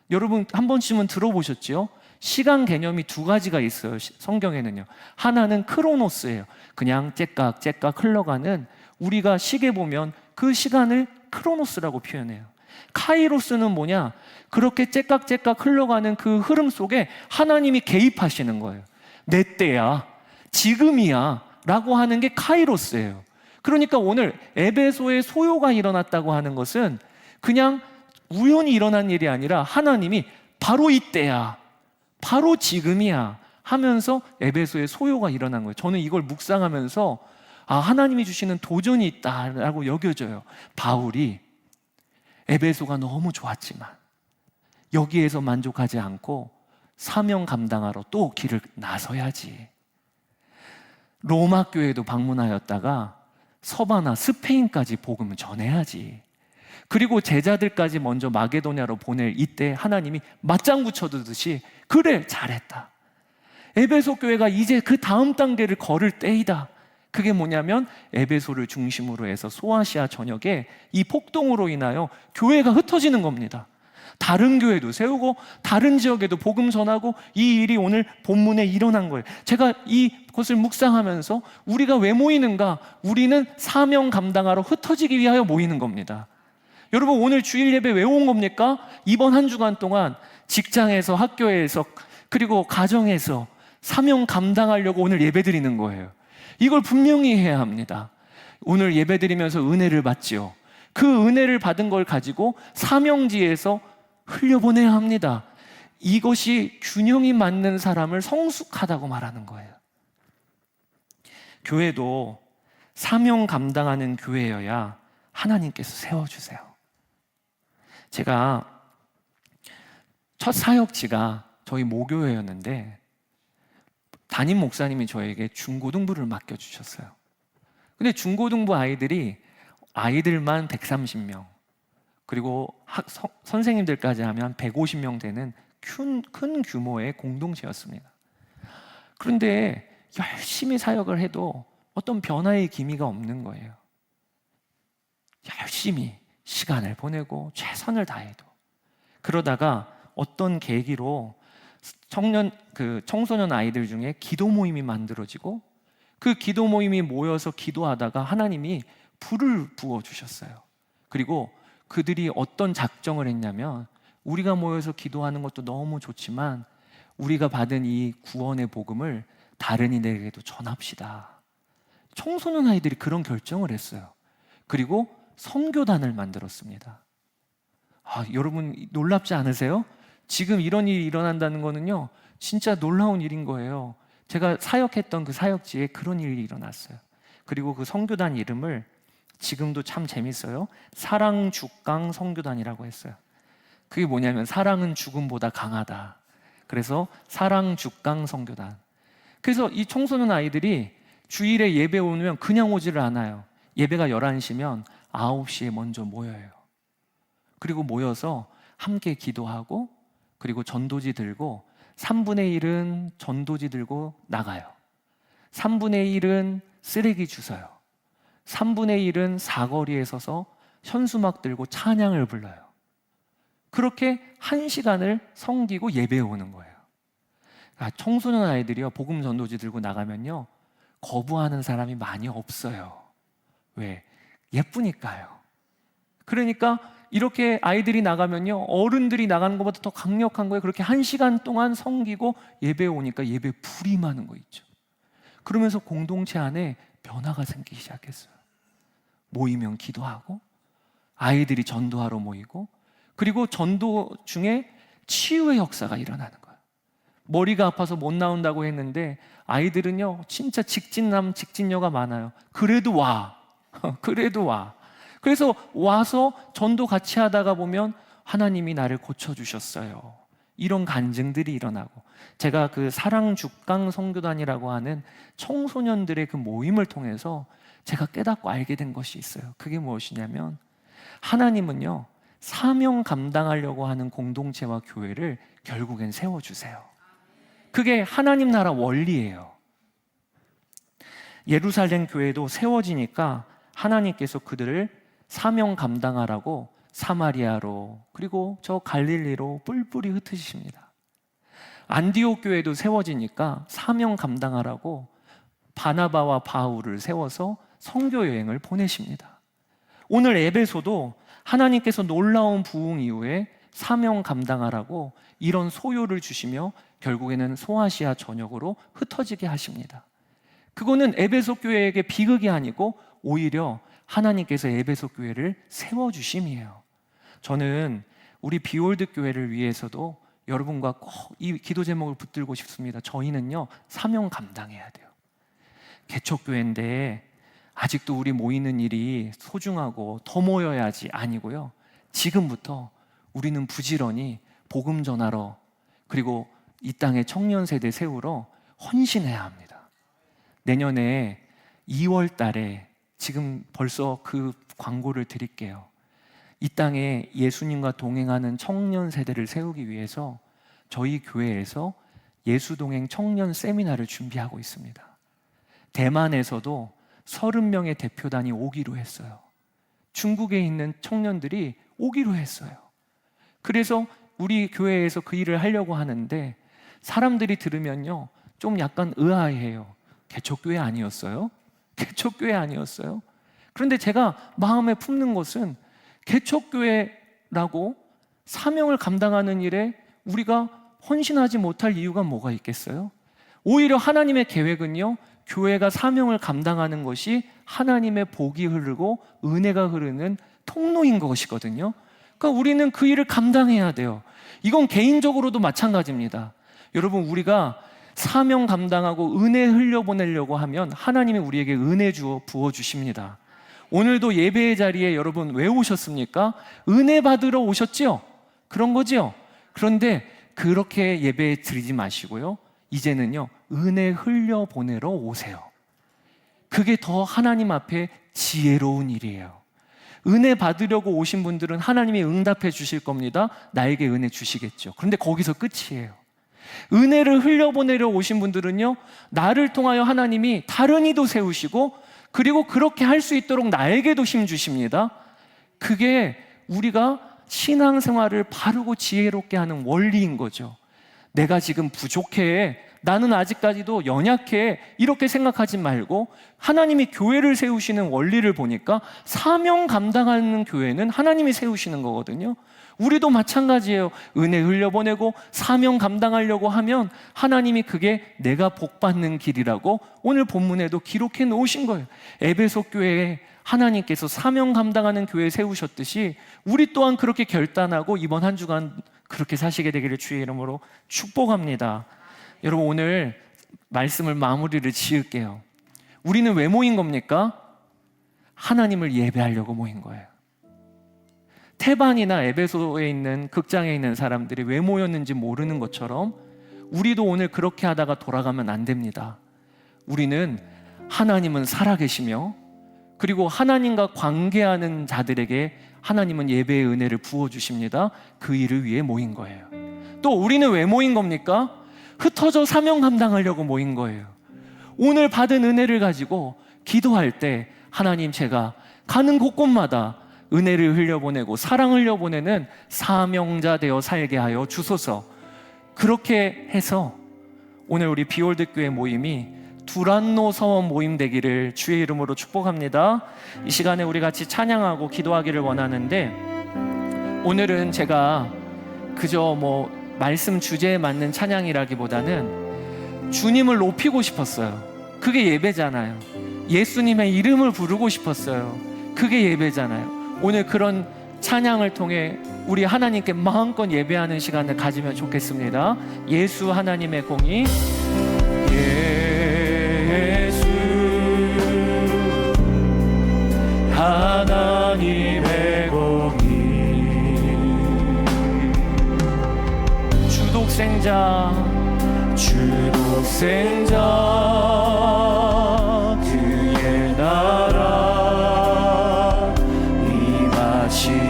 A: 여러분 한 번쯤은 들어보셨죠? 시간 개념이 두 가지가 있어요, 성경에는요. 하나는 크로노스예요. 그냥 째깍째깍 흘러가는, 우리가 시계 보면 그 시간을 크로노스라고 표현해요. 카이로스는 뭐냐? 그렇게 째깍째깍 흘러가는 그 흐름 속에 하나님이 개입하시는 거예요. 내 때야, 지금이야 라고 하는 게 카이로스예요. 그러니까 오늘 에베소에 소요가 일어났다고 하는 것은 그냥 우연히 일어난 일이 아니라 하나님이 바로 이때야, 바로 지금이야 하면서 에베소에 소요가 일어난 거예요. 저는 이걸 묵상하면서 하나님이 주시는 도전이 있다라고 여겨져요. 바울이 에베소가 너무 좋았지만 여기에서 만족하지 않고 사명 감당하러 또 길을 나서야지. 로마 교회도 방문하였다가 서바나 스페인까지 복음을 전해야지. 그리고 제자들까지 먼저 마게도냐로 보낼 이때 하나님이 맞장구 쳐두듯이 그래, 잘했다. 에베소 교회가 이제 그 다음 단계를 걸을 때이다. 그게 뭐냐면 에베소를 중심으로 해서 소아시아 전역에 이 폭동으로 인하여 교회가 흩어지는 겁니다. 다른 교회도 세우고 다른 지역에도 복음 전하고, 이 일이 오늘 본문에 일어난 거예요. 제가 이것을 묵상하면서 우리가 왜 모이는가? 우리는 사명 감당하러 흩어지기 위하여 모이는 겁니다. 여러분, 오늘 주일 예배 왜 온 겁니까? 이번 한 주간 동안 직장에서, 학교에서, 그리고 가정에서 사명 감당하려고 오늘 예배 드리는 거예요. 이걸 분명히 해야 합니다. 오늘 예배 드리면서 은혜를 받지요. 그 은혜를 받은 걸 가지고 사명지에서 흘려보내야 합니다. 이것이 균형이 맞는 사람을 성숙하다고 말하는 거예요. 교회도 사명 감당하는 교회여야 하나님께서 세워주세요. 제가 첫 사역지가 저희 모교회였는데 담임 목사님이 저에게 중고등부를 맡겨주셨어요. 근데 중고등부 아이들만 130명, 그리고 선생님들까지 하면 150명 되는 큰 규모의 공동체였습니다. 그런데 열심히 사역을 해도 어떤 변화의 기미가 없는 거예요. 열심히 시간을 보내고 최선을 다해도. 그러다가 어떤 계기로 청소년 아이들 중에 기도 모임이 만들어지고, 그 기도 모임이 모여서 기도하다가 하나님이 불을 부어주셨어요. 그리고 그들이 어떤 작정을 했냐면, 우리가 모여서 기도하는 것도 너무 좋지만 우리가 받은 이 구원의 복음을 다른 이들에게도 전합시다. 청소년 아이들이 그런 결정을 했어요. 그리고 선교단을 만들었습니다. 여러분 놀랍지 않으세요? 지금 이런 일이 일어난다는 거는요, 진짜 놀라운 일인 거예요. 제가 사역했던 그 사역지에 그런 일이 일어났어요. 그리고 그 선교단 이름을 지금도 참 재밌어요. 사랑죽강 선교단이라고 했어요. 그게 뭐냐면 사랑은 죽음보다 강하다. 그래서 사랑죽강 선교단. 그래서 이 청소년 아이들이 주일에 예배 오면 그냥 오지를 않아요. 예배가 11시면 9시에 먼저 모여요. 그리고 모여서 함께 기도하고, 그리고 전도지 들고 3분의 1은 전도지 들고 나가요. 3분의 1은 쓰레기 주워요. 3분의 1은 사거리에 서서 현수막 들고 찬양을 불러요. 그렇게 1시간을 섬기고 예배에 오는 거예요. 청소년 아이들이요, 복음 전도지 들고 나가면요, 거부하는 사람이 많이 없어요. 왜? 예쁘니까요. 그러니까 이렇게 아이들이 나가면요, 어른들이 나가는 것보다 더 강력한 거예요. 그렇게 1시간 동안 섬기고 예배에 오니까 예배에 불이 많은 거 있죠. 그러면서 공동체 안에 변화가 생기기 시작했어요. 모이면 기도하고, 아이들이 전도하러 모이고, 그리고 전도 중에 치유의 역사가 일어나는 거예요. 머리가 아파서 못 나온다고 했는데 아이들은요, 진짜 직진남 직진녀가 많아요. 그래도 와. 그래도 와. 그래서 와서 전도 같이 하다가 보면 하나님이 나를 고쳐주셨어요. 이런 간증들이 일어나고, 제가 그 사랑죽강 선교단이라고 하는 청소년들의 그 모임을 통해서 제가 깨닫고 알게 된 것이 있어요. 그게 무엇이냐면, 하나님은요, 사명 감당하려고 하는 공동체와 교회를 결국엔 세워주세요. 그게 하나님 나라 원리예요. 예루살렘 교회도 세워지니까 하나님께서 그들을 사명 감당하라고 사마리아로 그리고 저 갈릴리로 뿔뿔이 흩으십니다. 안디옥 교회도 세워지니까 사명 감당하라고 바나바와 바울을 세워서 선교 여행을 보내십니다. 오늘 에베소도 하나님께서 놀라운 부흥 이후에 사명 감당하라고 이런 소요를 주시며 결국에는 소아시아 전역으로 흩어지게 하십니다. 그거는 에베소 교회에게 비극이 아니고 오히려 하나님께서 에베소 교회를 세워주심이에요. 저는 우리 비올드 교회를 위해서도 여러분과 꼭 이 기도 제목을 붙들고 싶습니다. 저희는요, 사명 감당해야 돼요. 개척교회인데 아직도 우리 모이는 일이 소중하고 더 모여야지 아니고요. 지금부터 우리는 부지런히 복음 전하러 그리고 이 땅에 청년 세대 세우러 헌신해야 합니다. 내년에 2월 달에 지금 벌써 그 광고를 드릴게요. 이 땅에 예수님과 동행하는 청년 세대를 세우기 위해서 저희 교회에서 예수동행 청년 세미나를 준비하고 있습니다. 대만에서도 30명의 대표단이 오기로 했어요. 중국에 있는 청년들이 오기로 했어요. 그래서 우리 교회에서 그 일을 하려고 하는데 사람들이 들으면요, 좀 약간 의아해요. 개척교회 아니었어요? 개척교회 아니었어요? 그런데 제가 마음에 품는 것은 개척교회라고 사명을 감당하는 일에 우리가 헌신하지 못할 이유가 뭐가 있겠어요? 오히려 하나님의 계획은요, 교회가 사명을 감당하는 것이 하나님의 복이 흐르고 은혜가 흐르는 통로인 것이거든요. 그러니까 우리는 그 일을 감당해야 돼요. 이건 개인적으로도 마찬가지입니다. 여러분, 우리가 사명 감당하고 은혜 흘려보내려고 하면 하나님이 우리에게 은혜 부어주십니다. 오늘도 예배의 자리에 여러분 왜 오셨습니까? 은혜 받으러 오셨지요? 그런 거지요? 그런데 그렇게 예배 드리지 마시고요, 이제는요, 은혜 흘려보내러 오세요. 그게 더 하나님 앞에 지혜로운 일이에요. 은혜 받으려고 오신 분들은 하나님이 응답해 주실 겁니다. 나에게 은혜 주시겠죠. 그런데 거기서 끝이에요. 은혜를 흘려보내려 오신 분들은요, 나를 통하여 하나님이 다른 이도 세우시고 그리고 그렇게 할 수 있도록 나에게도 힘 주십니다. 그게 우리가 신앙생활을 바르고 지혜롭게 하는 원리인 거죠. 내가 지금 부족해, 나는 아직까지도 연약해, 이렇게 생각하지 말고 하나님이 교회를 세우시는 원리를 보니까 사명 감당하는 교회는 하나님이 세우시는 거거든요. 우리도 마찬가지예요. 은혜 흘려보내고 사명 감당하려고 하면 하나님이 그게 내가 복받는 길이라고 오늘 본문에도 기록해 놓으신 거예요. 에베소 교회에 하나님께서 사명 감당하는 교회 세우셨듯이 우리 또한 그렇게 결단하고 이번 한 주간 그렇게 사시게 되기를 주의 이름으로 축복합니다. 여러분, 오늘 말씀을 마무리를 지을게요. 우리는 왜 모인 겁니까? 하나님을 예배하려고 모인 거예요. 테반이나 에베소에 있는 극장에 있는 사람들이 왜 모였는지 모르는 것처럼 우리도 오늘 그렇게 하다가 돌아가면 안 됩니다. 우리는 하나님은 살아계시며 그리고 하나님과 관계하는 자들에게 하나님은 예배의 은혜를 부어주십니다. 그 일을 위해 모인 거예요. 또 우리는 왜 모인 겁니까? 흩어져 사명 감당하려고 모인 거예요. 오늘 받은 은혜를 가지고 기도할 때 하나님, 제가 가는 곳곳마다 은혜를 흘려보내고 사랑을 흘려보내는 사명자 되어 살게 하여 주소서. 그렇게 해서 오늘 우리 비올드 교회 모임이 두란노 서원 모임 되기를 주의 이름으로 축복합니다. 이 시간에 우리 같이 찬양하고 기도하기를 원하는데, 오늘은 제가 그저 말씀 주제에 맞는 찬양이라기보다는 주님을 높이고 싶었어요. 그게 예배잖아요. 예수님의 이름을 부르고 싶었어요. 그게 예배잖아요. 오늘 그런 찬양을 통해 우리 하나님께 마음껏 예배하는 시간을 가지면 좋겠습니다. 예수 하나님의 공의, 예수 하나님의 공의, 주독생자 그의 나라 임하시네.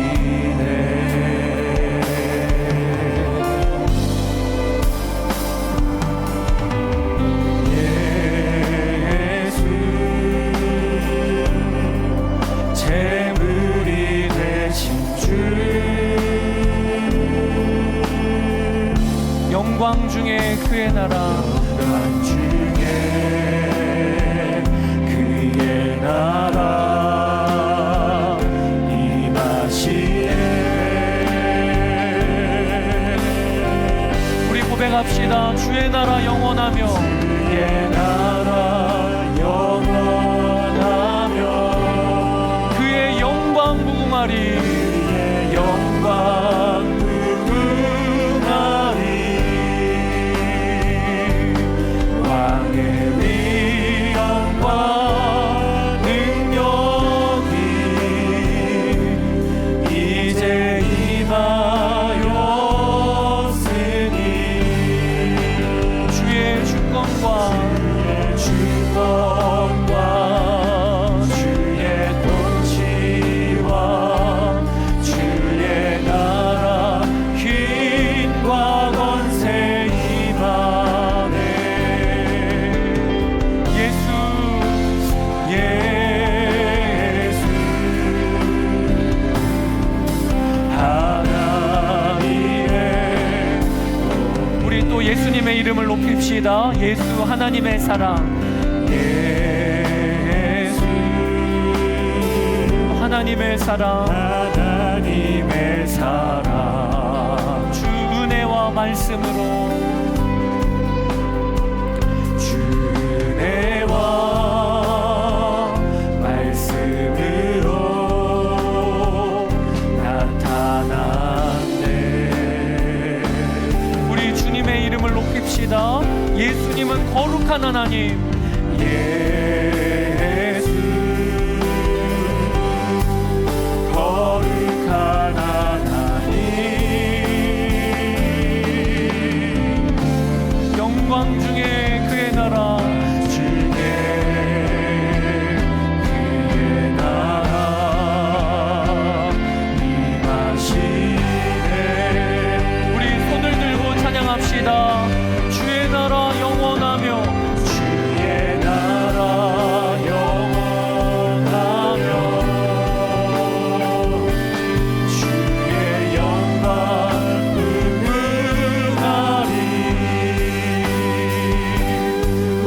A: 예수 중에 그의 나라
B: 영광 중에 그의 나라 임하시네.
A: 우리 고백합시다. 주의 나라 영원하며
B: 주의 나라 영원하며
A: 그의 영광 무궁하리.
B: 그의 영광 무궁하리. 왕의 위엄과 능력이 이제 임하였으니
A: 주의 주권과
B: 주권과 주의 통치와 주의 나라 힘과 권세 임하네.
A: 예수
B: 하나님의
A: 우리 또 예수님의 이름을 높입시다. 예수 하나님의 사랑
B: 예수
A: 하나님의 사랑
B: 하나님의 사랑
A: 주 은혜와 말씀으로
B: 주 은혜와 말씀으로 나타났네.
A: 우리 주님의 이름을 높입시다. 예수님은 거룩한 하나님
B: 예수 거룩한 하나님
A: 영광 중에 그의 나라
B: 중에 그의 나라 임하시네.
A: 우리 손을 들고 찬양합시다. 주의 나라 영원하며
B: 주의 나라 영원하며 주의 영광 무궁하리.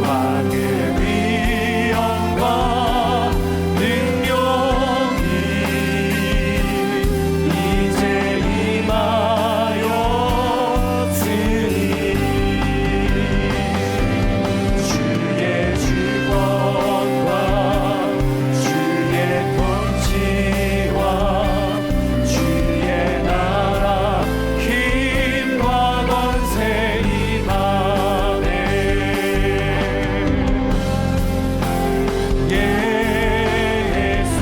B: 왕의 위엄과 능력이 이제 임하였으니 주의 주권과 주의 통치와 주의 나라 힘과 권세 임하네. 예수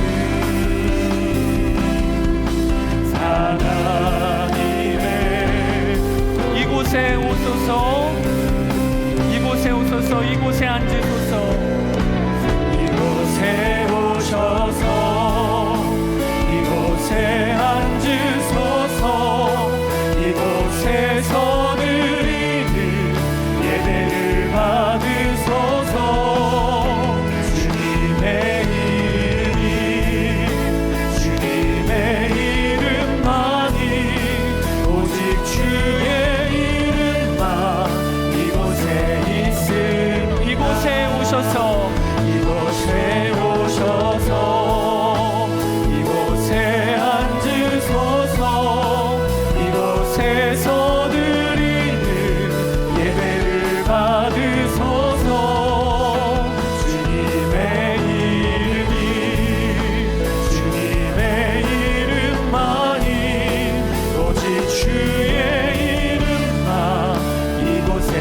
B: 하나님의
A: 이곳에 오소서 이곳에 오소서 이곳에 앉으소서
B: 이곳에 오셔서 이곳에 앉으소서. 이곳에서 드리는 예배를 받으소서. 주님의 이름이 주님의 이름만이 오직 주의 이름만 이곳에 있음.
A: 이곳에 오셔서
B: 이곳에 오셔서 이곳에 앉으소서. 이곳에서 드리는 예배를 받으소서. 주님의 이름이 주님의 이름만이 오직 주의 이름만 이곳에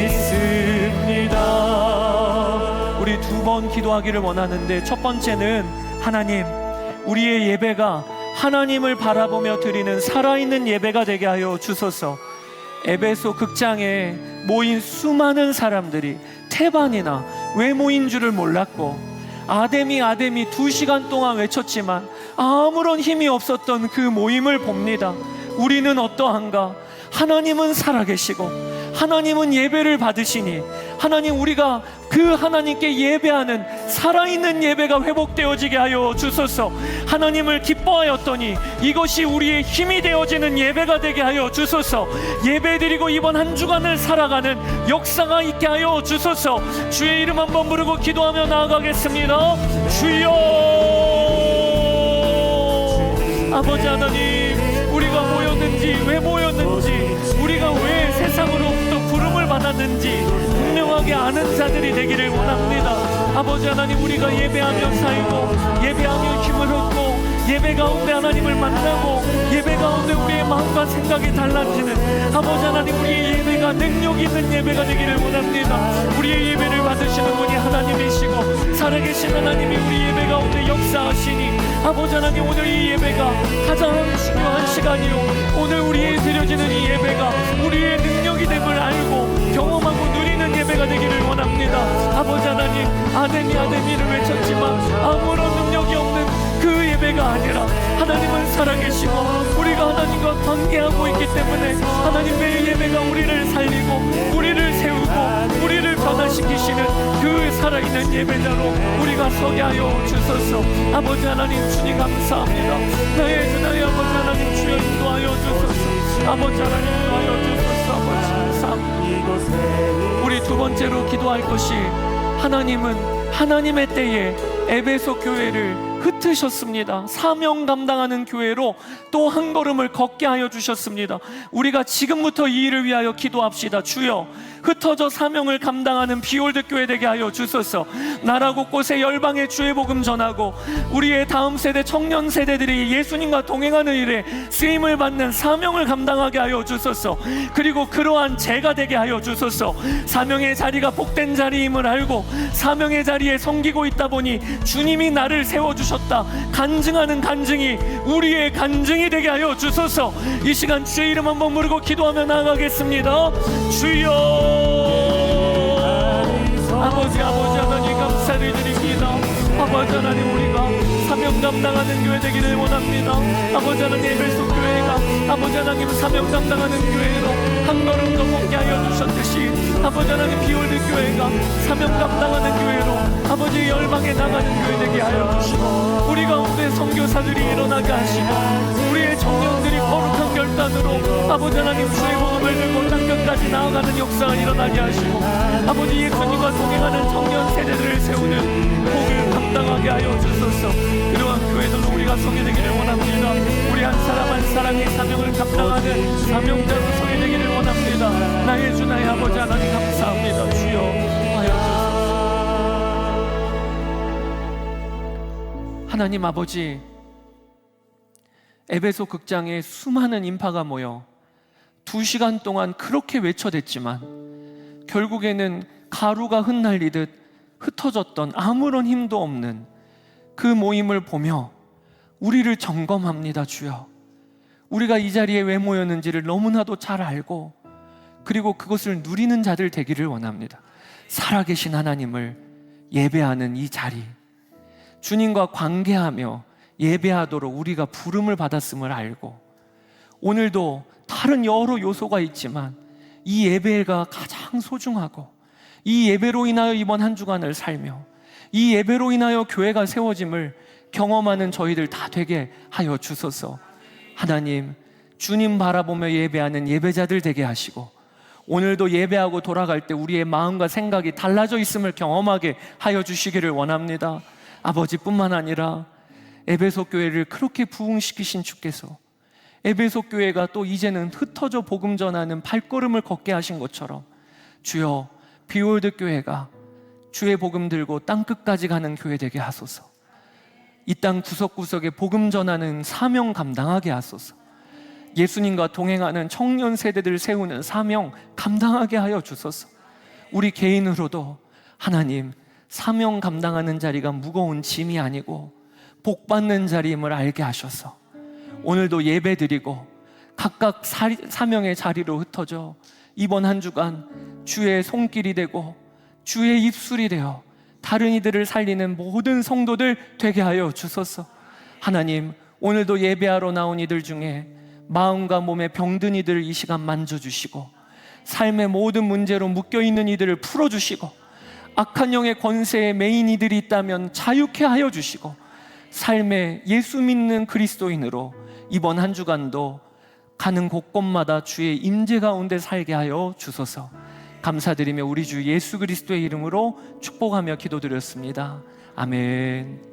B: 있습니다.
A: 우리 두 번 기도하기를 원하는데, 첫 번째는 하나님, 우리의 예배가 하나님을 바라보며 드리는 살아있는 예배가 되게 하여 주소서. 에베소 극장에 모인 수많은 사람들이 태반이나 외모인 줄을 몰랐고 아데미 2시간 동안 외쳤지만 아무런 힘이 없었던 그 모임을 봅니다. 우리는 어떠한가? 하나님은 살아계시고 하나님은 예배를 받으시니, 하나님, 우리가 그 하나님께 예배하는 살아있는 예배가 회복되어지게 하여 주소서. 하나님을 기뻐하였더니 이것이 우리의 힘이 되어지는 예배가 되게 하여 주소서. 예배드리고 이번 한 주간을 살아가는 역사가 있게 하여 주소서. 주의 이름 한번 부르고 기도하며 나아가겠습니다. 주여, 아버지 하나님, 우리가 모였는지, 왜 모였는지, 우리가 왜 세상으로부터 부름을 받았는지 분명하게 아는 자들이 되기를 원합니다. 아버지 하나님, 우리가 예배하며 살고 예배하며 힘을 얻고 예배 가운데 하나님을 만나고 예배 가운데 우리의 마음과 생각이 달라지는, 아버지 하나님, 우리의 예배가 능력 있는 예배가 되기를 원합니다. 우리의 예배를 받으시는 분이 하나님이시고 살아계신 하나님이 우리 예배 가운데 역사하시니, 아버지 하나님, 오늘 이 예배가 가장 중요한 시간이요, 오늘 우리의 드려지는 이 예배가 우리의 능력이 됨을 알고 경험하고 누리는 예배가 되기를 원합니다. 아버지 하나님, 아데미를 외쳤지만 아무런 능력이 없는 그 예배가 아니라 하나님은 살아계시고 우리가 하나님과 관계하고 있기 때문에 하나님, 매일 예배가 우리를 살리고 우리를 세우고 우리를 변화시키시는 그 살아있는 예배자로 우리가 서게 하여 주소서. 아버지 하나님, 주님 감사합니다. 나의 주, 나의 아버지 하나님, 주여 인도하여 주소서. 아버지 하나님, 인도하여 주소서. 아버지 감사합니다. 우리 두 번째로 기도할 것이, 하나님은 하나님의 때에 에베소 교회를 흩으셨습니다. 사명 감당하는 교회로 또 한 걸음을 걷게 하여 주셨습니다. 우리가 지금부터 이 일을 위하여 기도합시다. 주여, 흩어져 사명을 감당하는 비올드 교회 되게 하여 주소서. 나라 곳곳에 열방의 주의 복음 전하고 우리의 다음 세대 청년 세대들이 예수님과 동행하는 일에 쓰임을 받는 사명을 감당하게 하여 주소서. 그리고 그러한 제가 되게 하여 주소서. 사명의 자리가 복된 자리임을 알고 사명의 자리에 섬기고 있다 보니 주님이 나를 세워주셨다, 간증하는 간증이 우리의 간증이 되게 하여 주소서. 이 시간 주의 이름 한번 부르고 기도하며 나아가겠습니다. 주여, 아버지 하나님, 감사를 드립니다. 아버지 하나님, 우리가 사명 감당하는 교회 되기를 원합니다. 아버지 하나님, 에베소 교회가 아버지 하나님 사명 감당하는 교회로 한 걸음 더 걷게 하여 주셨듯이, 아버지 하나님, 비올드 교회가 사명 감당하는 교회로 아버지 열방에 나가는 교회 되게 하여 주시고, 우리 가운데 선교사들이 일어나게 하시고 우리의 청년들이 거룩한 결단으로 아버지 하나님 주의 복음을 들고 땅끝까지 나아가는 역사가 일어나게 하시고, 아버지 예수님과 동행하는 청년 세대들을 세우는 복을 감당하게 하여 주소서. 그러한 교회들로 우리가 서게 되기를 원합니다. 우리 한 사람 한 사람이 사명을 감당하는 사명자로 서게 되기를 원합니다. 나의 주, 나의 아버지 하나님, 감사합니다. 주여 하여 주소서. 하나님 아버지, 에베소 극장에 수많은 인파가 모여 2시간 동안 그렇게 외쳐댔지만 결국에는 가루가 흩날리듯 흩어졌던 아무런 힘도 없는 그 모임을 보며 우리를 점검합니다. 주여, 우리가 이 자리에 왜 모였는지를 너무나도 잘 알고 그리고 그것을 누리는 자들 되기를 원합니다. 살아계신 하나님을 예배하는 이 자리, 주님과 관계하며 예배하도록 우리가 부름을 받았음을 알고, 오늘도 다른 여러 요소가 있지만 이 예배가 가장 소중하고, 이 예배로 인하여 이번 한 주간을 살며 이 예배로 인하여 교회가 세워짐을 경험하는 저희들 다 되게 하여 주소서. 하나님, 주님 바라보며 예배하는 예배자들 되게 하시고, 오늘도 예배하고 돌아갈 때 우리의 마음과 생각이 달라져 있음을 경험하게 하여 주시기를 원합니다. 아버지뿐만 아니라 에베소 교회를 그렇게 부흥시키신 주께서 에베소 교회가 또 이제는 흩어져 복음 전하는 발걸음을 걷게 하신 것처럼, 주여, 비올드 교회가 주의 복음 들고 땅끝까지 가는 교회 되게 하소서. 이 땅 구석구석에 복음 전하는 사명 감당하게 하소서. 예수님과 동행하는 청년 세대들 세우는 사명 감당하게 하여 주소서. 우리 개인으로도 하나님, 사명 감당하는 자리가 무거운 짐이 아니고 복 받는 자리임을 알게 하셔서 오늘도 예배 드리고 각각 사명의 자리로 흩어져 이번 한 주간 주의 손길이 되고 주의 입술이 되어 다른 이들을 살리는 모든 성도들 되게 하여 주소서. 하나님, 오늘도 예배하러 나온 이들 중에 마음과 몸에 병든 이들을 이 시간 만져주시고, 삶의 모든 문제로 묶여있는 이들을 풀어주시고, 악한 영의 권세에 매인 이들이 있다면 자유케 하여 주시고, 삶에 예수 믿는 그리스도인으로 이번 한 주간도 가는 곳곳마다 주의 임재 가운데 살게 하여 주소서. 감사드리며 우리 주 예수 그리스도의 이름으로 축복하며 기도드렸습니다. 아멘.